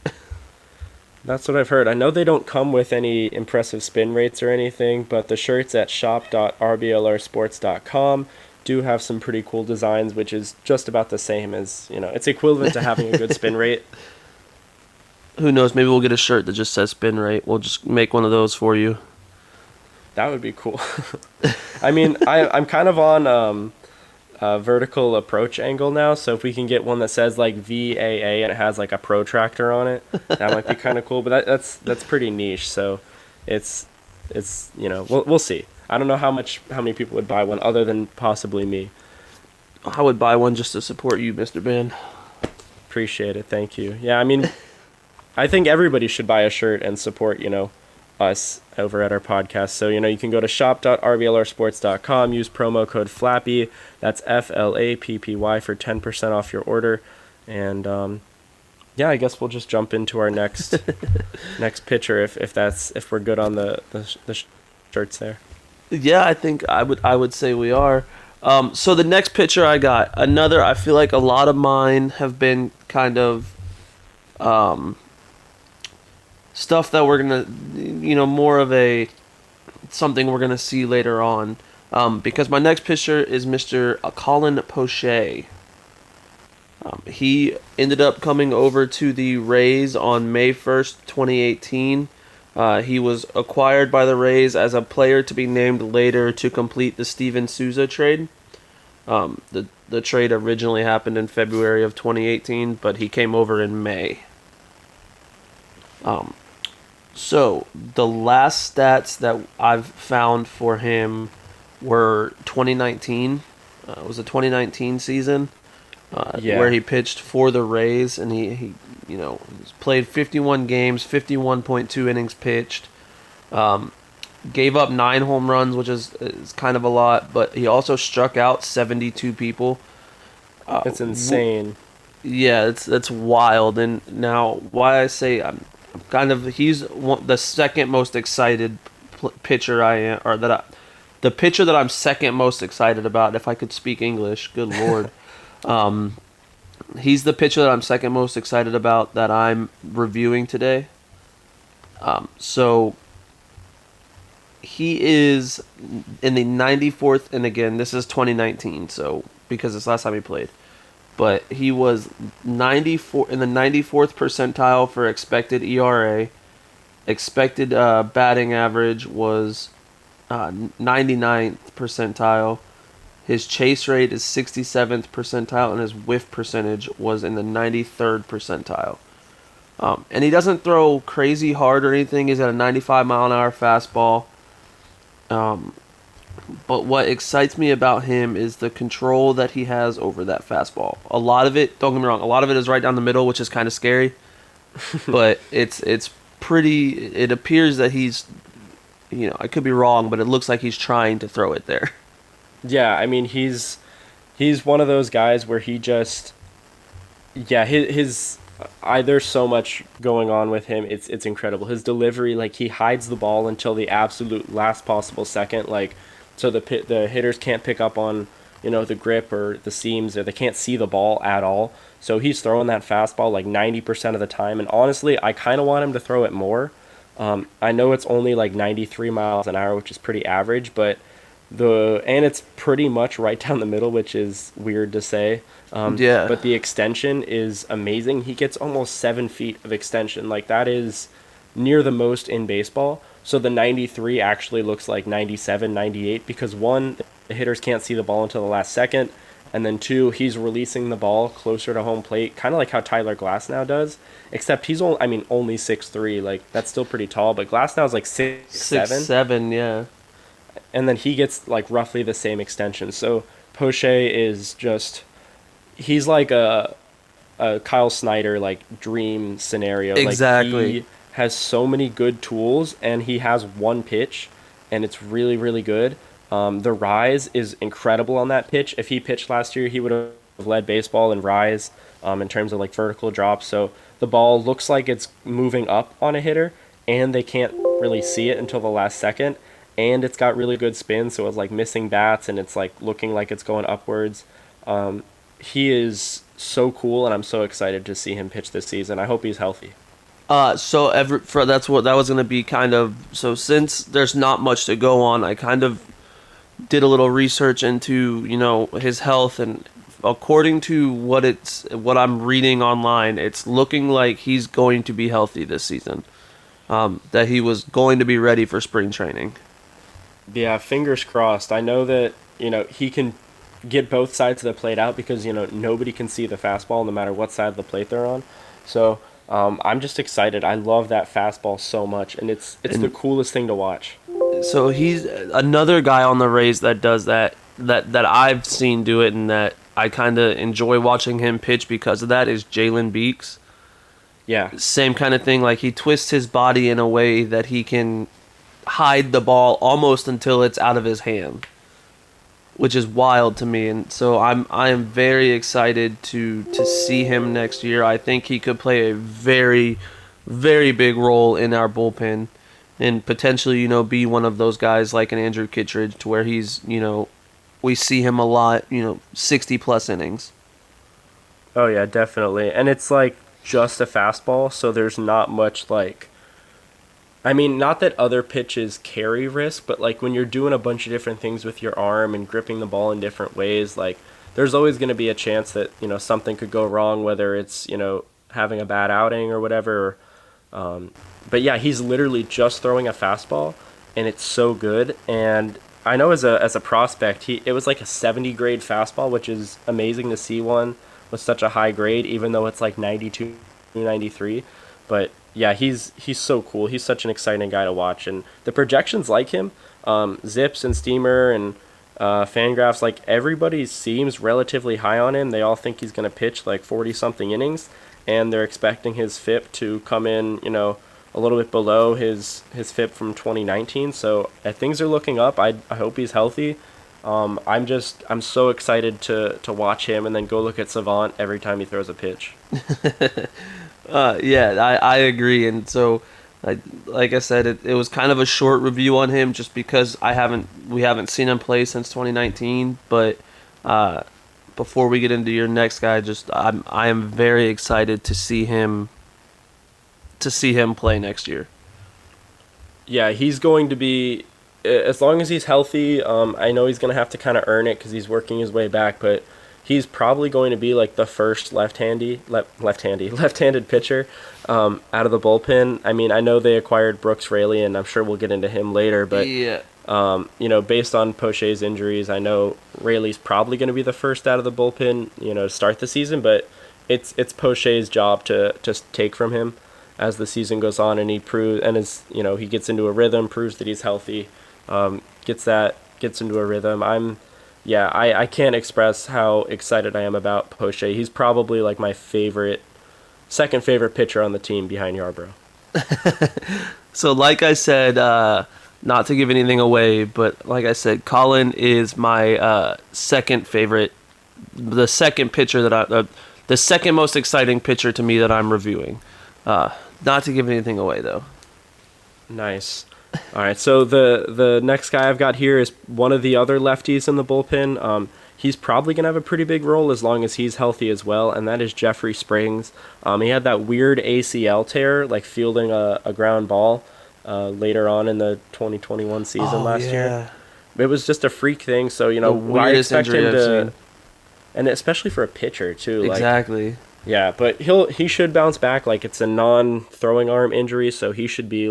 That's what I've heard. I know they don't come with any impressive spin rates or anything, but the shirts at shop.rblrsports.com do have some pretty cool designs, which is just about the same as, it's equivalent to having a good spin rate. Who knows? Maybe we'll get a shirt that just says spin rate. We'll just make one of those for you. That would be cool. I mean, I'm kind of on a vertical approach angle now, so if we can get one that says like VAA and it has like a protractor on it, that might be kind of cool. But that's pretty niche, so it's we'll see. I don't know how many people would buy one other than possibly me. I would buy one just to support you, Mr. Ben. Appreciate it, thank you. Yeah, I mean, I think everybody should buy a shirt and support us over at our podcast. So, you can go to shop.rblrsports.com, use promo code FLAPPY, that's FLAPPY for 10% off your order. And I guess we'll just jump into our next pitcher if we're good on the shirts there. Yeah, I think I would say we are. So the next pitcher I got, I feel like a lot of mine have been kind of stuff that we're gonna, more of something we're gonna see later on. Because my next pitcher is Mr. Colin Poche. He ended up coming over to the Rays on May 1st, 2018. He was acquired by the Rays as a player to be named later to complete the Steven Souza trade. The trade originally happened in February of 2018, but he came over in May. So the last stats that I've found for him were 2019. It was a 2019 season where he pitched for the Rays, and he played 51 games, 51.2 innings pitched. Gave up 9 home runs, which is kind of a lot, but he also struck out 72 people. It's insane. Yeah, that's wild. And now, why I say he's the second most excited pitcher the pitcher that I'm second most excited about. If I could speak English, good lord. He's the pitcher that I'm second most excited about that I'm reviewing today. So he is in the 94th, and again, this is 2019, so because it's last time he played. But he was 94 in the 94th percentile for expected ERA. Expected batting average was 99th percentile. His chase rate is 67th percentile, and his whiff percentage was in the 93rd percentile. And he doesn't throw crazy hard or anything. He's at a 95-mile-an-hour fastball. But what excites me about him is the control that he has over that fastball. A lot of it, don't get me wrong, a lot of it is right down the middle, which is kind of scary. But it's pretty. It appears that he's, I could be wrong, but it looks like he's trying to throw it there. Yeah, I mean, he's one of those guys where he just, his there's so much going on with him. It's incredible. His delivery, like, he hides the ball until the absolute last possible second, like, so the hitters can't pick up on, the grip or the seams, or they can't see the ball at all. So he's throwing that fastball like 90% of the time, and honestly, I kind of want him to throw it more. I know it's only like 93 miles an hour, which is pretty average, but and it's pretty much right down the middle, which is weird to say. But the extension is amazing. He gets almost 7 feet of extension. Like, that is near the most in baseball. So the 93 actually looks like 97, 98, because 1, the hitters can't see the ball until the last second, and then 2, he's releasing the ball closer to home plate, kind of like how Tyler Glasnow does, except he's only 6'3", like, that's still pretty tall, but Glasnow's like 6'7". 6'7", yeah. And then he gets like roughly the same extension. So Poche is just, he's like a Kyle Snyder like dream scenario. Exactly. Like, he has so many good tools, and he has one pitch, and it's really, really good. The rise is incredible on that pitch. If he pitched last year, he would have led baseball in rise in terms of like vertical drops. So the ball looks like it's moving up on a hitter, and they can't really see it until the last second. And it's got really good spin, so it's like missing bats, and it's like looking like it's going upwards. He is so cool, and I'm so excited to see him pitch this season. I hope he's healthy. That's what that was going to be kind of. So since there's not much to go on, I kind of did a little research into his health, and according to what I'm reading online, it's looking like he's going to be healthy this season. That he was going to be ready for spring training. Yeah, fingers crossed. I know that he can get both sides of the plate out because nobody can see the fastball no matter what side of the plate they're on. So I'm just excited. I love that fastball so much, and it's the coolest thing to watch. So he's another guy on the Rays that does that I've seen do it, and that I kind of enjoy watching him pitch because of that, is Jalen Beaks. Yeah. Same kind of thing. Like, he twists his body in a way that he can hide the ball almost until it's out of his hand, which is wild to me. And so I am very excited to see him next year. I think he could play a very, very big role in our bullpen, and potentially, be one of those guys like an Andrew Kitridge, to where he's, we see him a lot, 60 plus innings. Oh yeah, definitely. And it's like just a fastball, so there's not much not that other pitches carry risk, but like when you're doing a bunch of different things with your arm and gripping the ball in different ways, like there's always going to be a chance that something could go wrong, whether it's having a bad outing or whatever. But yeah, he's literally just throwing a fastball, and it's so good. And I know as a prospect, it was like a 70 grade fastball, which is amazing to see one with such a high grade, even though it's like 92, 93. But yeah, he's so cool. He's such an exciting guy to watch, and the projections like him, Zips and Steamer and Fangraphs, like everybody seems relatively high on him. They all think he's going to pitch like 40 something innings, and they're expecting his FIP to come in, a little bit below his FIP from 2019. So things are looking up. I hope he's healthy. I'm so excited to watch him and then go look at Savant every time he throws a pitch. Yeah, I agree. And so, like I said, it was kind of a short review on him just because we haven't seen him play since 2019. But before we get into your next guy, I am very excited to see him play next year. Yeah, he's going to be, as long as he's healthy. I know he's going to have to kind of earn it because he's working his way back, but he's probably going to be like the first left-handed pitcher out of the bullpen. I mean, I know they acquired Brooks Rayleigh, and I'm sure we'll get into him later, but yeah. Based on Poche's injuries, I know Rayleigh's probably going to be the first out of the bullpen, to start the season, but it's Poche's job to take from him as the season goes on, and he gets into a rhythm, proves that he's healthy, gets into a rhythm. I can't express how excited I am about Poche. He's probably like my second favorite pitcher on the team behind Yarbrough. So like I said, not to give anything away, but like I said, Colin is my second favorite, the second pitcher the second most exciting pitcher to me that I'm reviewing. Not to give anything away though. Nice. All right, so the next guy I've got here is one of the other lefties in the bullpen. He's probably going to have a pretty big role as long as he's healthy as well, and that is Jeffrey Springs. He had that weird ACL tear, like fielding a ground ball later on in the 2021 season last year. It was just a freak thing, so, I expect him to... And especially for a pitcher, too. Exactly. Yeah, but he should bounce back. Like, it's a non-throwing arm injury, so he should be,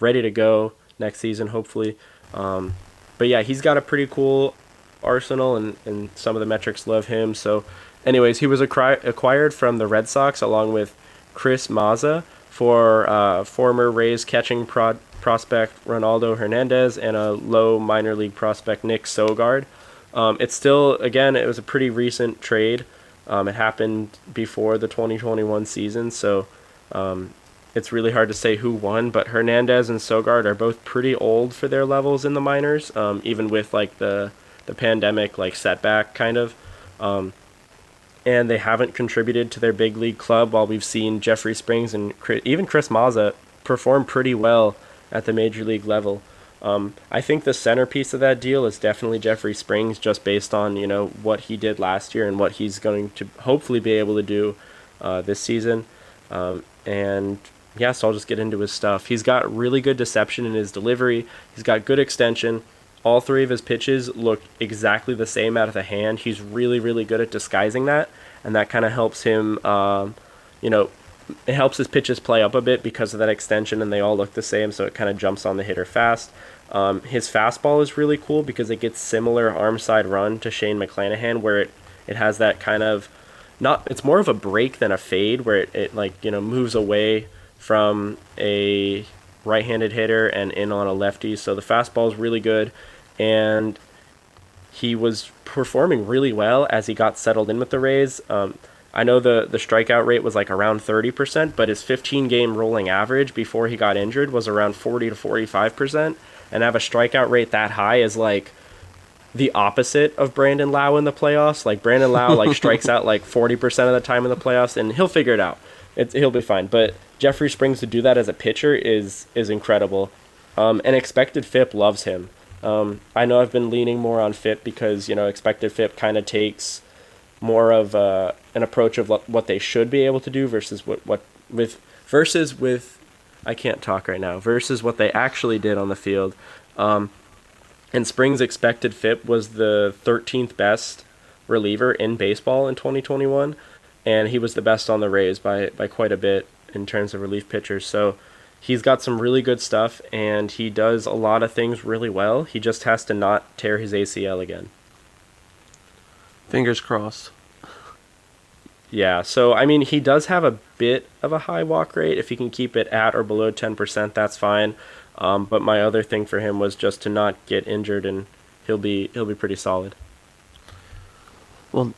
ready to go next season, hopefully. But yeah, he's got a pretty cool arsenal, and some of the metrics love him. So anyways, he was acquired from the Red Sox along with Chris Mazza for former Rays catching prospect Ronaldo Hernandez and a low minor league prospect Nick Sogard. It was a pretty recent trade. It happened before the 2021 season, so it's really hard to say who won, but Hernandez and Sogard are both pretty old for their levels in the minors, even with the pandemic setback kind of. And they haven't contributed to their big league club, while we've seen Jeffrey Springs and even Chris Mazza perform pretty well at the major league level. I think the centerpiece of that deal is definitely Jeffrey Springs, just based on what he did last year and what he's going to hopefully be able to do this season. And yeah, so I'll just get into his stuff. He's got really good deception in his delivery. He's got good extension. All three of his pitches look exactly the same out of the hand. He's really, really good at disguising that, and that kind of helps him, it helps his pitches play up a bit because of that extension, and they all look the same, so it kind of jumps on the hitter fast. His fastball is really cool because it gets similar arm side run to Shane McClanahan, where it has that kind of, it's more of a break than a fade, where it moves away from a right-handed hitter and in on a lefty. So the fastball is really good, and he was performing really well as he got settled in with the Rays. I know the strikeout rate was like around 30%, but his 15-game rolling average before he got injured was around 40 to 45%, and have a strikeout rate that high is like the opposite of Brandon Lau in the playoffs. Like Brandon Lau strikes out like 40% of the time in the playoffs, and he'll figure it out. He'll be fine. But Jeffrey Springs, to do that as a pitcher is incredible. And expected FIP loves him. I know I've been leaning more on FIP because expected FIP kind of takes more of an approach of what they should be able to do versus what I can't talk right now, versus what they actually did on the field. And Springs' expected FIP was the 13th best reliever in baseball in 2021, and he was the best on the Rays by quite a bit in terms of relief pitchers. So he's got some really good stuff, and he does a lot of things really well. He just has to not tear his ACL again. Fingers crossed. Yeah, so I mean, he does have a bit of a high walk rate. If he can keep it at or below 10%, that's fine. But my other thing for him was just to not get injured, and he'll be pretty solid. Well,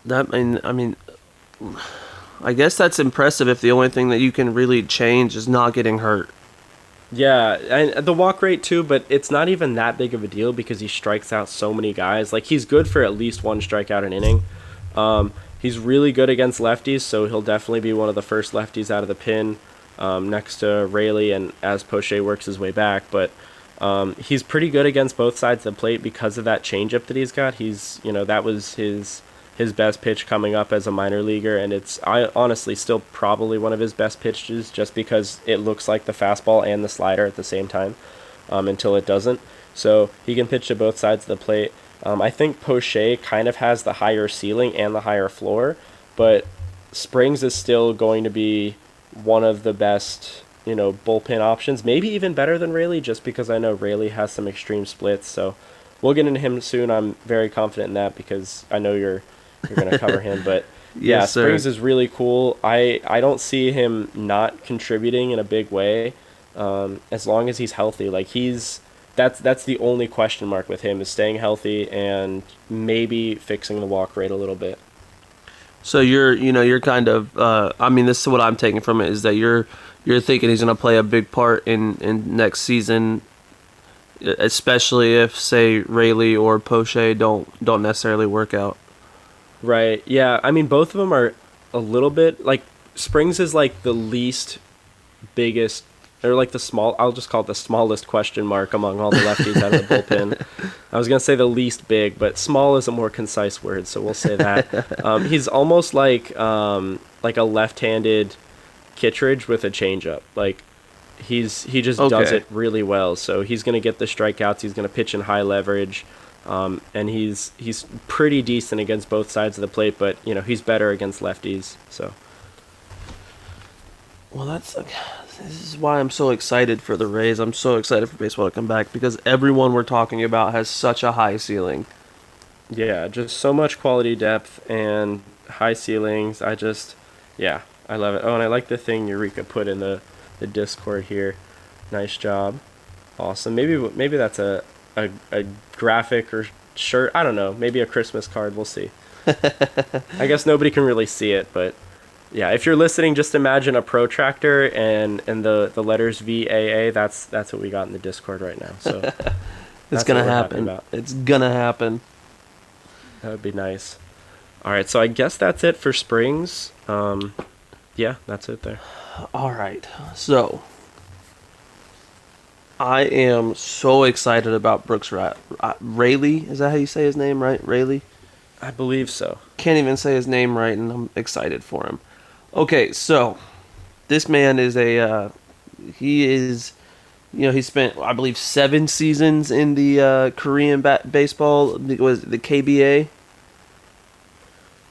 I guess that's impressive if the only thing that you can really change is not getting hurt. Yeah, and the walk rate too, but it's not even that big of a deal because he strikes out so many guys. Like, he's good for at least one strikeout an inning. He's really good against lefties, so he'll definitely be one of the first lefties out of the pen, next to Rayleigh and as Poche works his way back. But he's pretty good against both sides of the plate because of that changeup that he's got. That was his best pitch coming up as a minor leaguer, and it's honestly still probably one of his best pitches just because it looks like the fastball and the slider at the same time, until it doesn't. So he can pitch to both sides of the plate. I think Poche kind of has the higher ceiling and the higher floor, but Springs is still going to be one of the best, bullpen options, maybe even better than Rayleigh, just because I know Rayleigh has some extreme splits. So we'll get into him soon. I'm very confident in that because I know you're going to cover him. But yeah, Yes, Springs is really cool. I don't see him not contributing in a big way, as long as he's healthy. Like, that's the only question mark with him, is staying healthy and maybe fixing the walk rate a little bit. So you're kind of, this is what I'm taking from it, is that you're thinking he's going to play a big part in next season, especially if, say, Rayleigh or Poche don't necessarily work out. Right. Yeah. I mean, both of them are a little bit like, Springs is like the least biggest, or like I'll just call it the smallest question mark among all the lefties out of the bullpen. I was going to say the least big, but small is a more concise word, so we'll say that. He's almost like a left-handed Kitridge with a changeup. Like, he just does it really well. So he's going to get the strikeouts. He's going to pitch in high leverage. And he's pretty decent against both sides of the plate, but he's better against lefties. So, well, this is why I'm so excited for the Rays. I'm so excited for baseball to come back because everyone we're talking about has such a high ceiling. Yeah, just so much quality depth and high ceilings. I love it. Oh, and I like the thing Eureka put in the Discord here. Nice job. Awesome. Maybe that's a graphic or shirt. I don't know. Maybe a Christmas card. We'll see. I guess nobody can really see it, but yeah, if you're listening, just imagine a protractor and the letters VAA. That's what we got in the Discord right now. So it's gonna happen. It's gonna happen. That would be nice. All right, so I guess that's it for Springs. Yeah, that's it there. All right, so I am so excited about Brooks Rayleigh. Is that how you say his name, right? Rayleigh? I believe so. Can't even say his name right, and I'm excited for him. Okay, so this man is he is, he spent, I believe, 7 seasons in the Korean baseball. It was the KBA.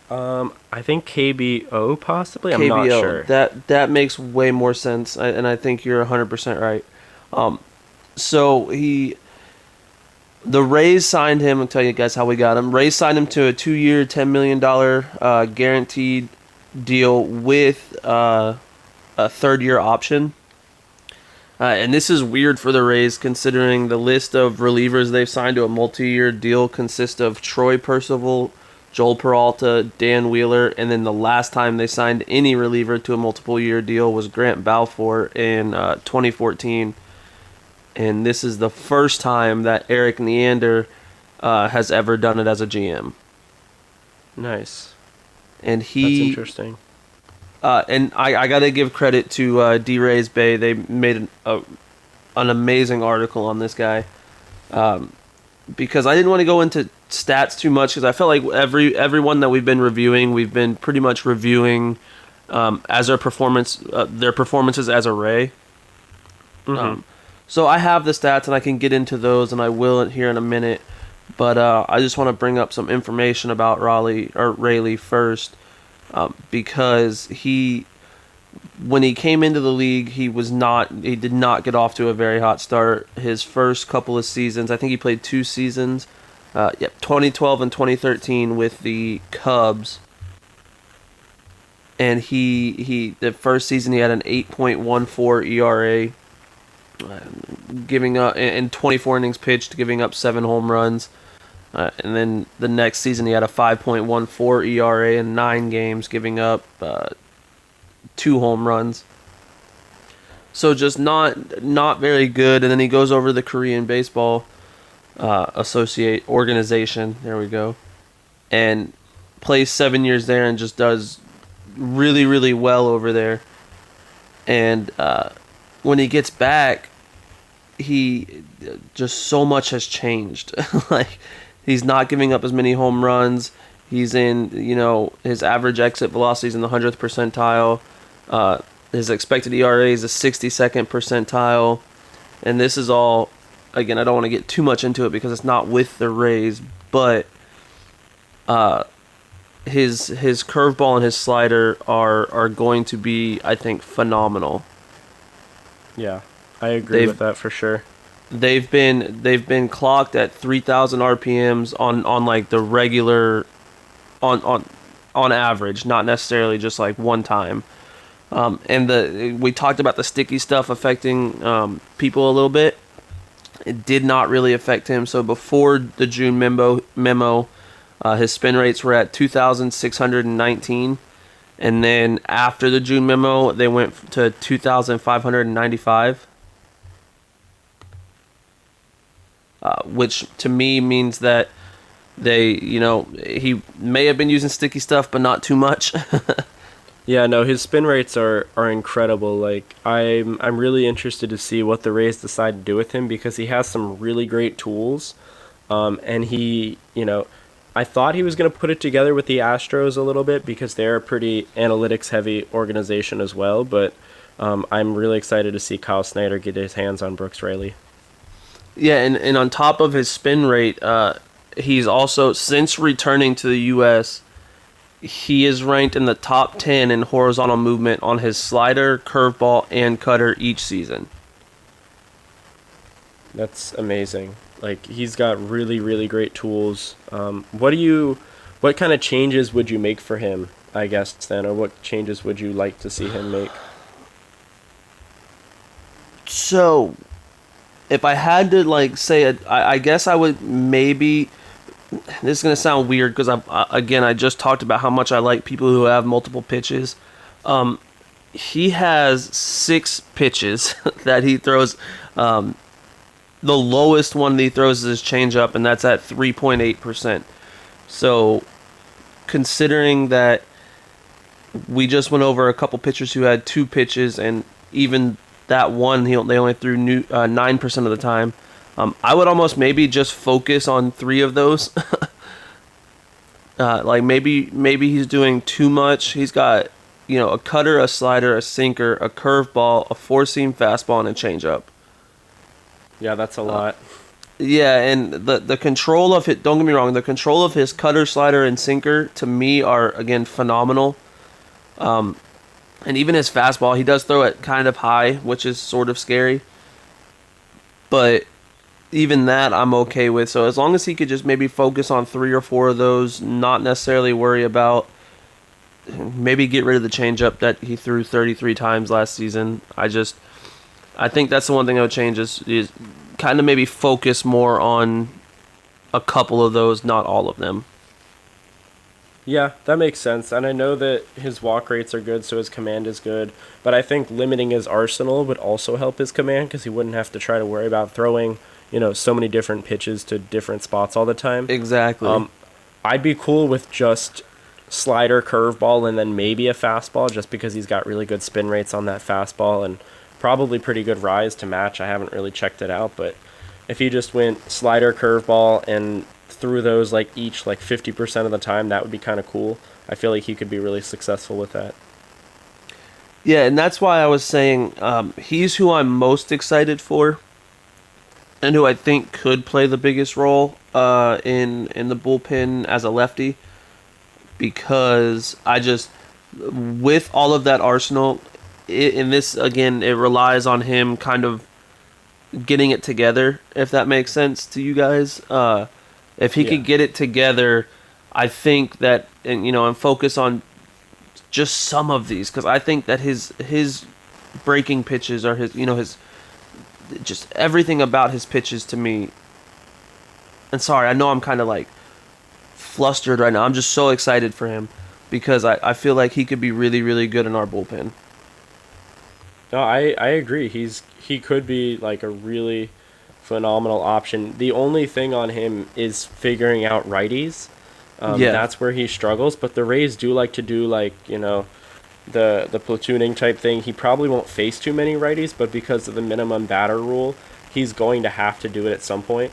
I think KBO possibly. KBO. I'm not sure. That makes way more sense, and I think you're 100% right. So the Rays signed him. I'll tell you guys how we got him. Rays signed him to a 2-year, $10 million guaranteed deal with a 3rd-year option. And this is weird for the Rays, considering the list of relievers they've signed to a multi-year deal consists of Troy Percival, Joel Peralta, Dan Wheeler, and then the last time they signed any reliever to a multiple-year deal was Grant Balfour in 2014. And this is the first time that Eric Neander has ever done it as a GM. Nice. And That's interesting. And I got to give credit to D-Rays Bay. They made an amazing article on this guy. Because I didn't want to go into stats too much, because I felt like everyone that we've been reviewing, we've been pretty much reviewing as their performances as a Ray. Mm-hmm. So I have the stats, and I can get into those, and I will here in a minute. But I just want to bring up some information about Rayleigh first, because when he came into the league, he did not get off to a very hot start. His first couple of seasons, I think he played 2 seasons, 2012 and 2013 with the Cubs. And the first season he had an 8.14 ERA, giving up in 24 innings pitched, giving up 7 home runs. And then the next season he had a 5.14 ERA in 9 games, giving up 2 home runs. So just not very good. And then he goes over to the Korean Baseball Organization. There we go. And plays 7 years there and just does really, really well over there. And when he gets back, he just so much has changed. Like, he's not giving up as many home runs. He's in, his average exit velocity is in the 100th percentile. His expected ERA is a 62nd percentile. And this is all, again, I don't want to get too much into it because it's not with the Rays, but his curveball and his slider are going to be, I think, phenomenal. Yeah, I agree with that for sure. They've been clocked at 3,000 RPMs on like the regular, on average, not necessarily just like one time. And we talked about the sticky stuff affecting people a little bit. It did not really affect him. So before the June memo, his spin rates were at 2,619. And then after the June memo, they went to 2,595. Which to me means that he may have been using sticky stuff, but not too much. Yeah, no, his spin rates are incredible. Like, I'm really interested to see what the Rays decide to do with him, because he has some really great tools. And he, I thought he was going to put it together with the Astros a little bit, because they're a pretty analytics-heavy organization as well. But I'm really excited to see Kyle Snyder get his hands on Brooks Rayleigh. Yeah, and on top of his spin rate, he's also, since returning to the U.S., he is ranked in the top 10 in horizontal movement on his slider, curveball, and cutter each season. That's amazing. Like, he's got really, really great tools. What kind of changes would you make for him, I guess, then? Or what changes would you like to see him make? So, if I had to, say, I guess I would maybe... This is going to sound weird because, I just talked about how much I like people who have multiple pitches. He has 6 pitches that he throws. The lowest one that he throws is his changeup, and that's at 3.8%. So, considering that we just went over a couple pitchers who had 2 pitches, and even that one, they only threw 9% of the time. I would almost maybe just focus on 3 of those. Maybe he's doing too much. He's got a cutter, a slider, a sinker, a curveball, a four-seam fastball, and a changeup. Yeah, that's a lot. Yeah, and the control of it, don't get me wrong, the control of his cutter, slider, and sinker, to me, are, again, phenomenal. And even his fastball, he does throw it kind of high, which is sort of scary. But even that I'm okay with. So as long as he could just maybe focus on 3 or 4 of those, not necessarily worry about, maybe get rid of the changeup that he threw 33 times last season. I think that's the one thing I would change is kind of maybe focus more on a couple of those, not all of them. Yeah, that makes sense. And I know that his walk rates are good, so his command is good. But I think limiting his arsenal would also help his command because he wouldn't have to try to worry about throwing, so many different pitches to different spots all the time. Exactly. I'd be cool with just slider, curveball, and then maybe a fastball just because he's got really good spin rates on that fastball and probably pretty good rise to match. I haven't really checked it out, but if he just went slider, curveball, and threw those each 50% of the time, that would be kind of cool. I feel like he could be really successful with that. Yeah, and that's why I was saying he's who I'm most excited for and who I think could play the biggest role in the bullpen as a lefty, because with all of that arsenal, in this, again, it relies on him kind of getting it together, if that makes sense to you guys. If he could get it together, I think that, and focus on just some of these, because I think that his breaking pitches are his just everything about his pitches to me. And sorry, I know I'm kind of flustered right now. I'm just so excited for him because I feel like he could be really, really good in our bullpen. No, I agree. He could be a really phenomenal option. The only thing on him is figuring out righties. That's where he struggles, but the Rays do like to do the platooning type thing. He probably won't face too many righties, but because of the minimum batter rule, he's going to have to do it at some point.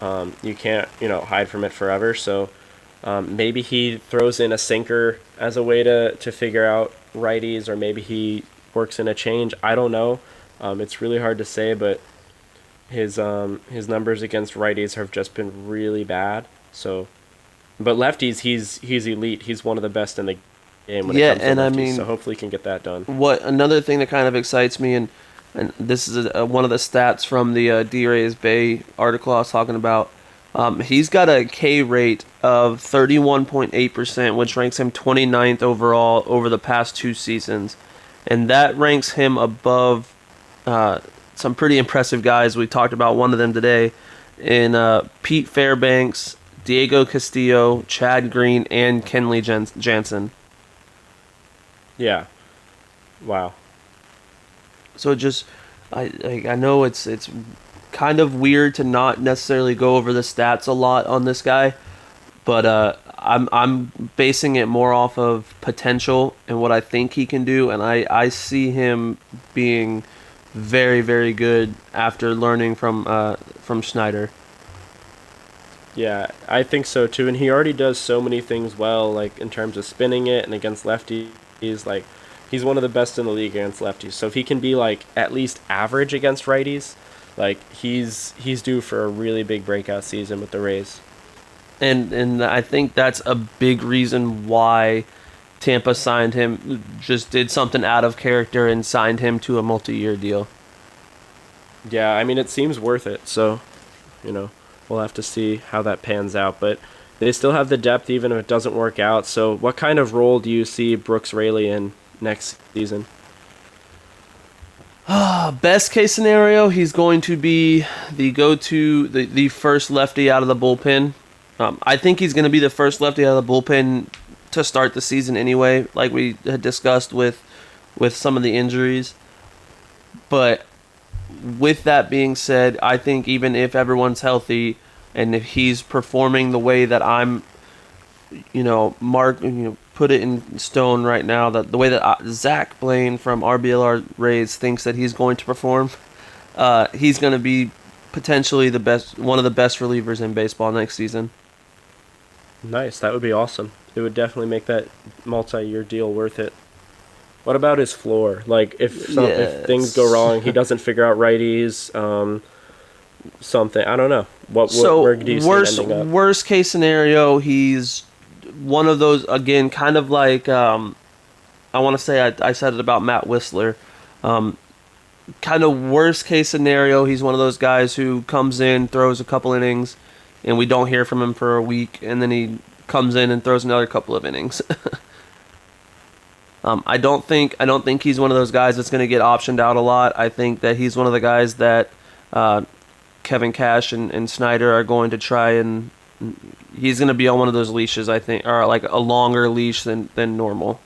You can't hide from it forever. So maybe he throws in a sinker as a way to figure out righties, or maybe he works in a change. I don't know. It's really hard to say, but his numbers against righties have just been really bad. So, but lefties, he's elite. He's one of the best in the game when it comes to lefties. So hopefully he can get that done. Another thing that kind of excites me, and this is one of the stats from the D-Rays Bay article I was talking about. He's got a K rate of 31.8%, which ranks him 29th overall over the past 2 seasons. And that ranks him above some pretty impressive guys. We talked about one of them today in Pete Fairbanks, Diego Castillo, Chad Green, and Kenley Jansen. Yeah. Wow. So I know it's kind of weird to not necessarily go over the stats a lot on this guy, but I'm basing it more off of potential and what I think he can do, and I see him being very, very good after learning from Snyder. Yeah, I think so too, and he already does so many things well, in terms of spinning it and against lefties. He's one of the best in the league against lefties. So if he can be at least average against righties, he's due for a really big breakout season with the Rays. And I think that's a big reason why Tampa signed him, just did something out of character and signed him to a multi-year deal. Yeah, I mean, it seems worth it. So, we'll have to see how that pans out. But they still have the depth even if it doesn't work out. So what kind of role do you see Brooks Rayleigh in next season? Best case scenario, he's going to be the first lefty out of the bullpen. I think he's going to be the first lefty out of the bullpen to start the season anyway, like we had discussed with some of the injuries. But with that being said, I think even if everyone's healthy and if he's performing the way that I'm, put it in stone right now, that the way that Zach Blaine from RBLR Rays thinks that he's going to perform, he's going to be potentially one of the best relievers in baseball next season. Nice, that would be awesome. It would definitely make that multi-year deal worth it. What about his floor? Like, if things go wrong, he doesn't figure out righties, something. I don't know. Where do you see him ending up? Worst case scenario, he's one of those, again, kind of like, I want to say I said it about Matt Whistler. Kind of worst case scenario, he's one of those guys who comes in, throws a couple innings, and we don't hear from him for a week, and then he comes in and throws another couple of innings. I don't think he's one of those guys that's going to get optioned out a lot. I think that he's one of the guys that Kevin Cash and Snyder are going to try, and he's going to be on one of those leashes, I think, or like a longer leash than normal.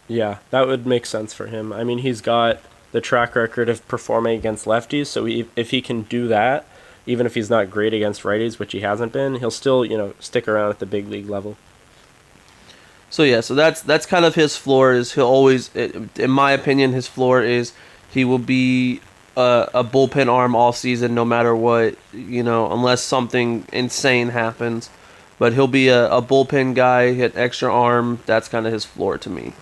Yeah, that would make sense for him. I mean, he's got the track record of performing against lefties, so if he can do that, even if he's not great against righties, which he hasn't been, he'll still, stick around at the big league level. So yeah, so that's kind of his floor. Is he'll always, in my opinion, his floor is he will be a bullpen arm all season, no matter what, unless something insane happens. But he'll be a bullpen guy, hit extra arm. That's kind of his floor to me.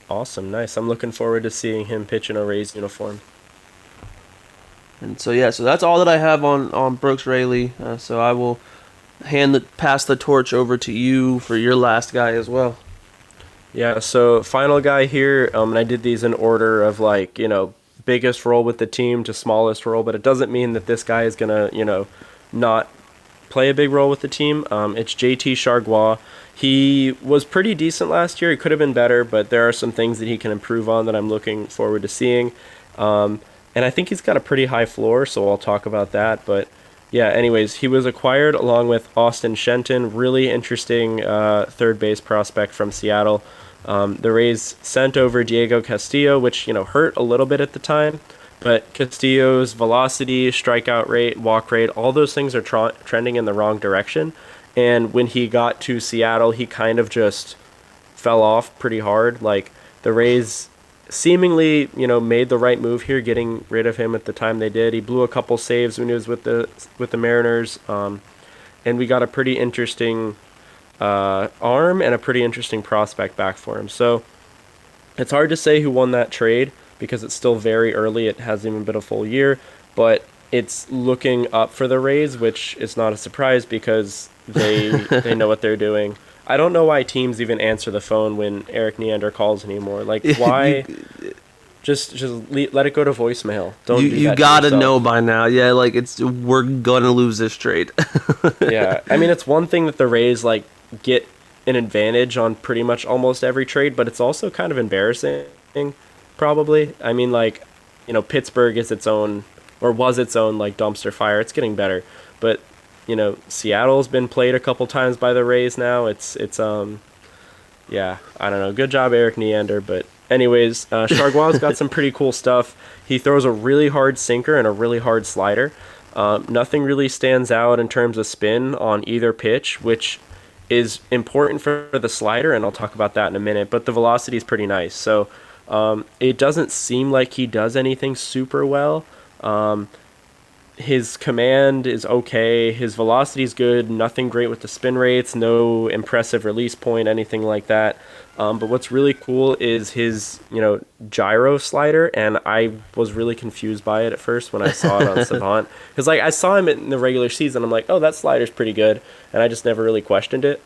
Awesome, nice. I'm looking forward to seeing him pitch in a Rays uniform. And so yeah, so that's all that I have on Brooks Rayleigh. So I will pass the torch over to you for your last guy as well. Yeah, so final guy here, and I did these in order of biggest role with the team to smallest role, but it doesn't mean that this guy is gonna, not play a big role with the team. It's JT Chargois. He was pretty decent last year. He could have been better, but there are some things that he can improve on that I'm looking forward to seeing. And I think he's got a pretty high floor, so I'll talk about that. But yeah, anyways, he was acquired along with Austin Shenton, really interesting third base prospect from Seattle. The Rays sent over Diego Castillo, which, hurt a little bit at the time. But Castillo's velocity, strikeout rate, walk rate, all those things are trending in the wrong direction. And when he got to Seattle, he kind of just fell off pretty hard. Like, the Rays seemingly, made the right move here, getting rid of him at the time they did. He blew a couple saves when he was with the Mariners. And we got a pretty interesting arm and a pretty interesting prospect back for him. So it's hard to say who won that trade because it's still very early. It hasn't even been a full year. But it's looking up for the Rays, which is not a surprise because they know what they're doing. I don't know why teams even answer the phone when Eric Neander calls anymore. Like, why? just let it go to voicemail. Don't do that. You gotta know by now. Yeah, like we're gonna lose this trade. Yeah, I mean, it's one thing that the Rays get an advantage on pretty much almost every trade, but it's also kind of embarrassing, probably. I mean, Pittsburgh is its own, or was its own, dumpster fire. It's getting better, but Seattle's been played a couple times by the Rays now. It's yeah, I don't know. Good job, Eric Neander. But anyways, Chargois got some pretty cool stuff. He throws a really hard sinker and a really hard slider. Nothing really stands out in terms of spin on either pitch, which is important for the slider, and I'll talk about that in a minute. But the velocity is pretty nice. So it doesn't seem like he does anything super well. His command is okay. His velocity is good. Nothing great with the spin rates. No impressive release point, anything like that. But what's really cool is his, gyro slider, and I was really confused by it at first when I saw it on Savant. Because, I saw him in the regular season. I'm like, oh, that slider's pretty good, and I just never really questioned it.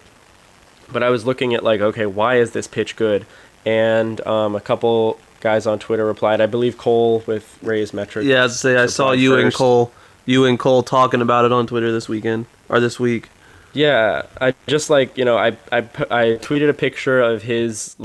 But I was looking at, okay, why is this pitch good? And a couple guys on Twitter replied. I believe Cole with Rays Metric. Yeah, I saw you first. And Cole talking about it on Twitter this week. Yeah, I just I tweeted a picture of his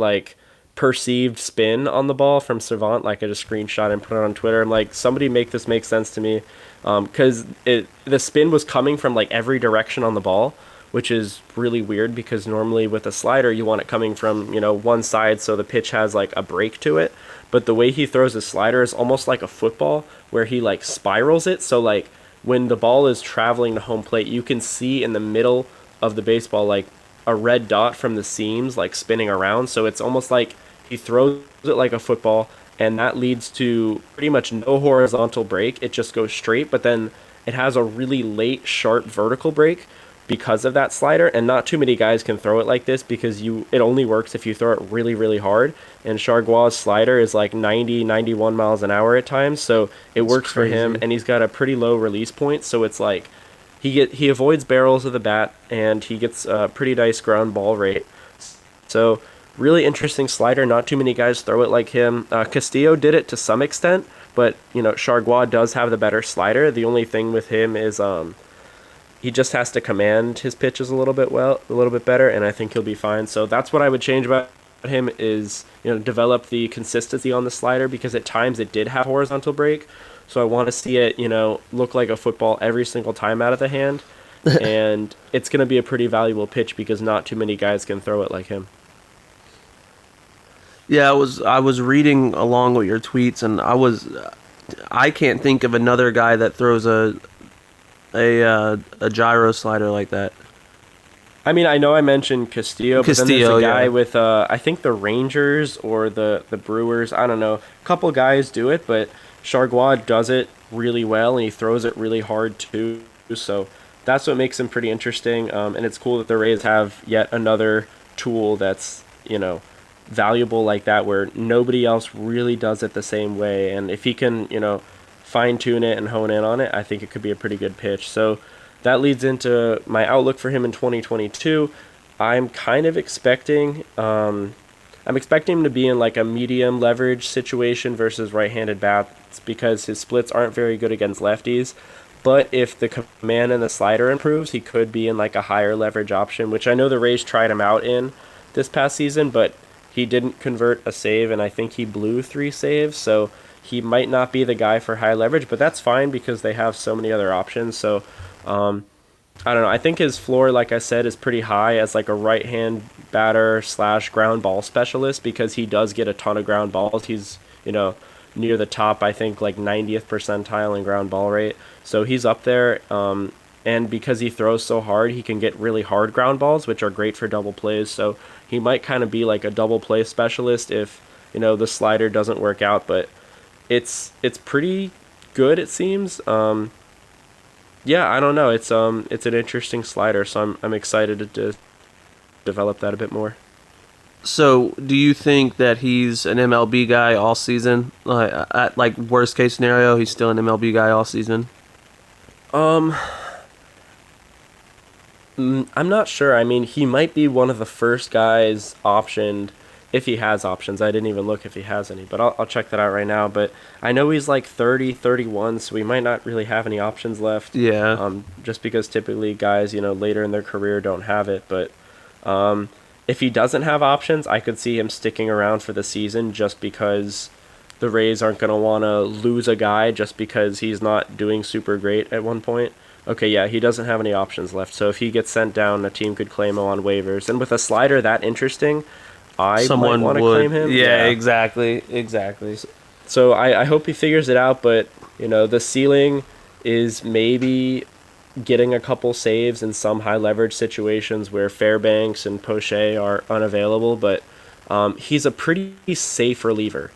perceived spin on the ball from Savant. I just screenshot and put it on Twitter. I'm like, somebody make this make sense to me, because the spin was coming from every direction on the ball, which is really weird because normally with a slider you want it coming from one side so the pitch has a break to it. But the way he throws his slider is almost like a football where he spirals it. So when the ball is traveling to home plate, you can see in the middle of the baseball a red dot from the seams spinning around. So it's almost like he throws it like a football, and that leads to pretty much no horizontal break. It just goes straight, but then it has a really late, sharp vertical break, because of that slider, and not too many guys can throw it like this because it only works if you throw it really, really hard. And Chargois' slider is like 90, 91 miles an hour at times, so it works for him, and he's got a pretty low release point, so it's like he avoids barrels of the bat, and he gets a pretty nice ground ball rate. So really interesting slider. Not too many guys throw it like him. Castillo did it to some extent, but Chargois does have the better slider. The only thing with him is he just has to command his pitches a little bit better, and I think he'll be fine. So that's what I would change about him is develop the consistency on the slider, because at times it did have horizontal break. So I want to see it look like a football every single time out of the hand, and it's going to be a pretty valuable pitch because not too many guys can throw it like him. Yeah, I was reading along with your tweets, and I can't think of another guy that throws a gyro slider like that. I mean, I know I mentioned Castillo, but then there's a guy with I think the Rangers or the Brewers, I don't know. A couple guys do it, but Chargois does it really well, and he throws it really hard too. So that's what makes him pretty interesting. And it's cool that the Rays have yet another tool that's valuable like that, where nobody else really does it the same way. And if he can fine tune it and hone in on it, I think it could be a pretty good pitch. So that leads into my outlook for him in 2022. I'm kind of expecting him to be in like a medium leverage situation versus right-handed bats, because his splits aren't very good against lefties. But if the command and the slider improves, he could be in like a higher leverage option, which I know the Rays tried him out in this past season, but he didn't convert a save, and I think he blew 3 saves. So he might not be the guy for high leverage, but that's fine because they have so many other options. So I don't know. I think his floor, like I said, is pretty high as like a right-hand batter / ground ball specialist, because he does get a ton of ground balls. He's, near the top, I think, like 90th percentile in ground ball rate. So he's up there. And because he throws so hard, he can get really hard ground balls, which are great for double plays. So he might kind of be like a double play specialist if, the slider doesn't work out. But it's pretty good, it seems. Yeah, I don't know. It's an interesting slider, so I'm excited to develop that a bit more. So, do you think that he's an MLB guy all season? At like worst case scenario, he's still an MLB guy all season? I'm not sure. I mean, he might be one of the first guys optioned, if he has options. I didn't even look if he has any, but I'll check that out right now. But I know he's like 30, 31, so we might not really have any options left. Yeah. Just because typically guys, later in their career don't have it. But if he doesn't have options, I could see him sticking around for the season, just because the Rays aren't going to want to lose a guy just because he's not doing super great at one point. Okay, yeah, he doesn't have any options left. So if he gets sent down, a team could claim him on waivers. And with a slider that interesting, Someone might want to would claim him. Yeah, exactly. So I hope he figures it out, but the ceiling is maybe getting a couple saves in some high leverage situations where Fairbanks and Poche are unavailable, but he's a pretty safe reliever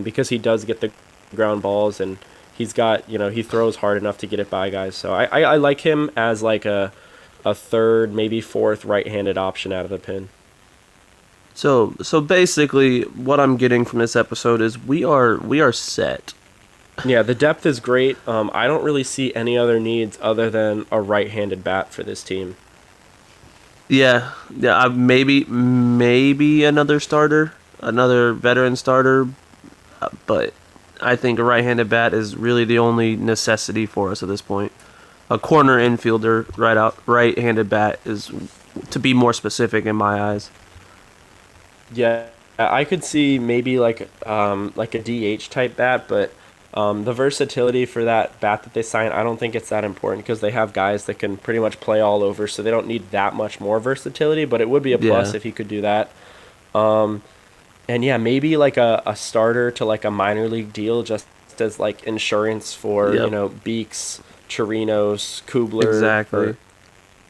because he does get the ground balls, and he's got he throws hard enough to get it by guys. So I like him as like a third, maybe fourth right-handed option out of the pen. So basically, what I'm getting from this episode is we are set. Yeah, the depth is great. I don't really see any other needs other than a right-handed bat for this team. Yeah. Maybe another starter, another veteran starter, but I think a right-handed bat is really the only necessity for us at this point. A corner infielder, right-handed bat is, to be more specific in my eyes. Yeah, I could see maybe like a DH type bat, but the versatility for that bat that they sign, I don't think it's that important because they have guys that can pretty much play all over, so they don't need that much more versatility, but it would be a plus if he could do that. And yeah, maybe like a starter to like a minor league deal just as like insurance for, Beaks, Chirinos, Kubler. Exactly.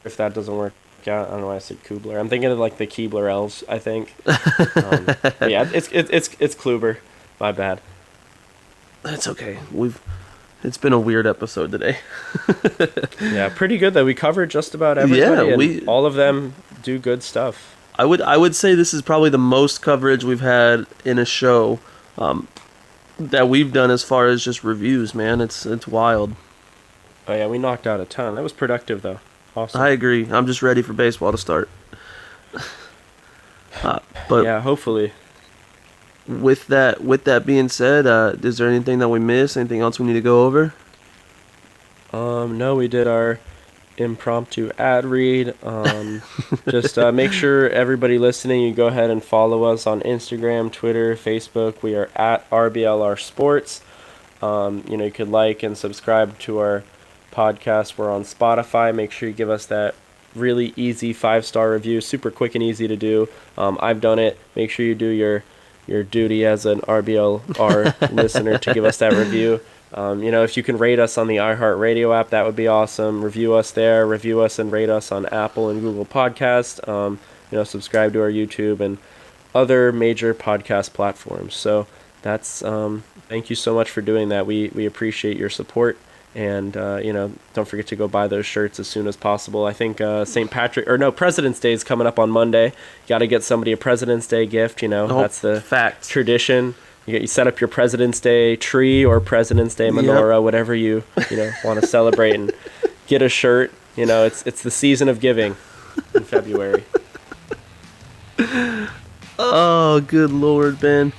If that doesn't work out, I don't know why I said Kubler. I'm thinking of like the Keebler elves, I think. Yeah, it's Kluber. My bad. That's okay. It's been a weird episode today. Yeah, pretty good though. We covered just about everybody. Yeah, and all of them do good stuff. I would say this is probably the most coverage we've had in a show that we've done as far as just reviews, man. It's wild. Oh yeah, we knocked out a ton. That was productive though. Awesome. I agree. I'm just ready for baseball to start. But yeah, hopefully. With that being said, is there anything that we missed? Anything else we need to go over? No, we did our impromptu ad read. Just make sure everybody listening, you go ahead and follow us on Instagram, Twitter, Facebook. We are at RBLR Sports. You could like and subscribe to our podcast. We're on Spotify. Make sure you give us that really easy 5-star review. Super quick and easy to do. I've done it. Make sure you do your duty as an RBLR listener to give us that review. If you can rate us on the iHeartRadio app, that would be awesome. Review us there. Review us and rate us on Apple and Google Podcast. Subscribe to our YouTube and other major podcast platforms. So that's thank you so much for doing that. We appreciate your support. And, don't forget to go buy those shirts as soon as possible. I think President's Day is coming up on Monday. You got to get somebody a President's Day gift, That's the fact. Tradition. You set up your President's Day tree or President's Day menorah, whatever you want to celebrate, and get a shirt. It's the season of giving in February. Oh, good Lord, Ben.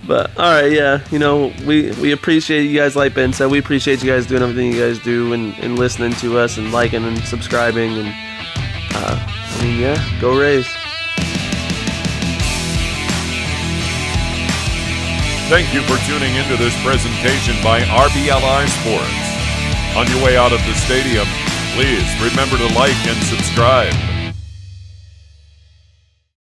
But all right, yeah, we appreciate you guys. Like Ben said, we appreciate you guys doing everything you guys do and listening to us and liking and subscribing and go Rays. Thank you for tuning into this presentation by RBLR Sports. On your way out of the stadium, please remember to like and subscribe.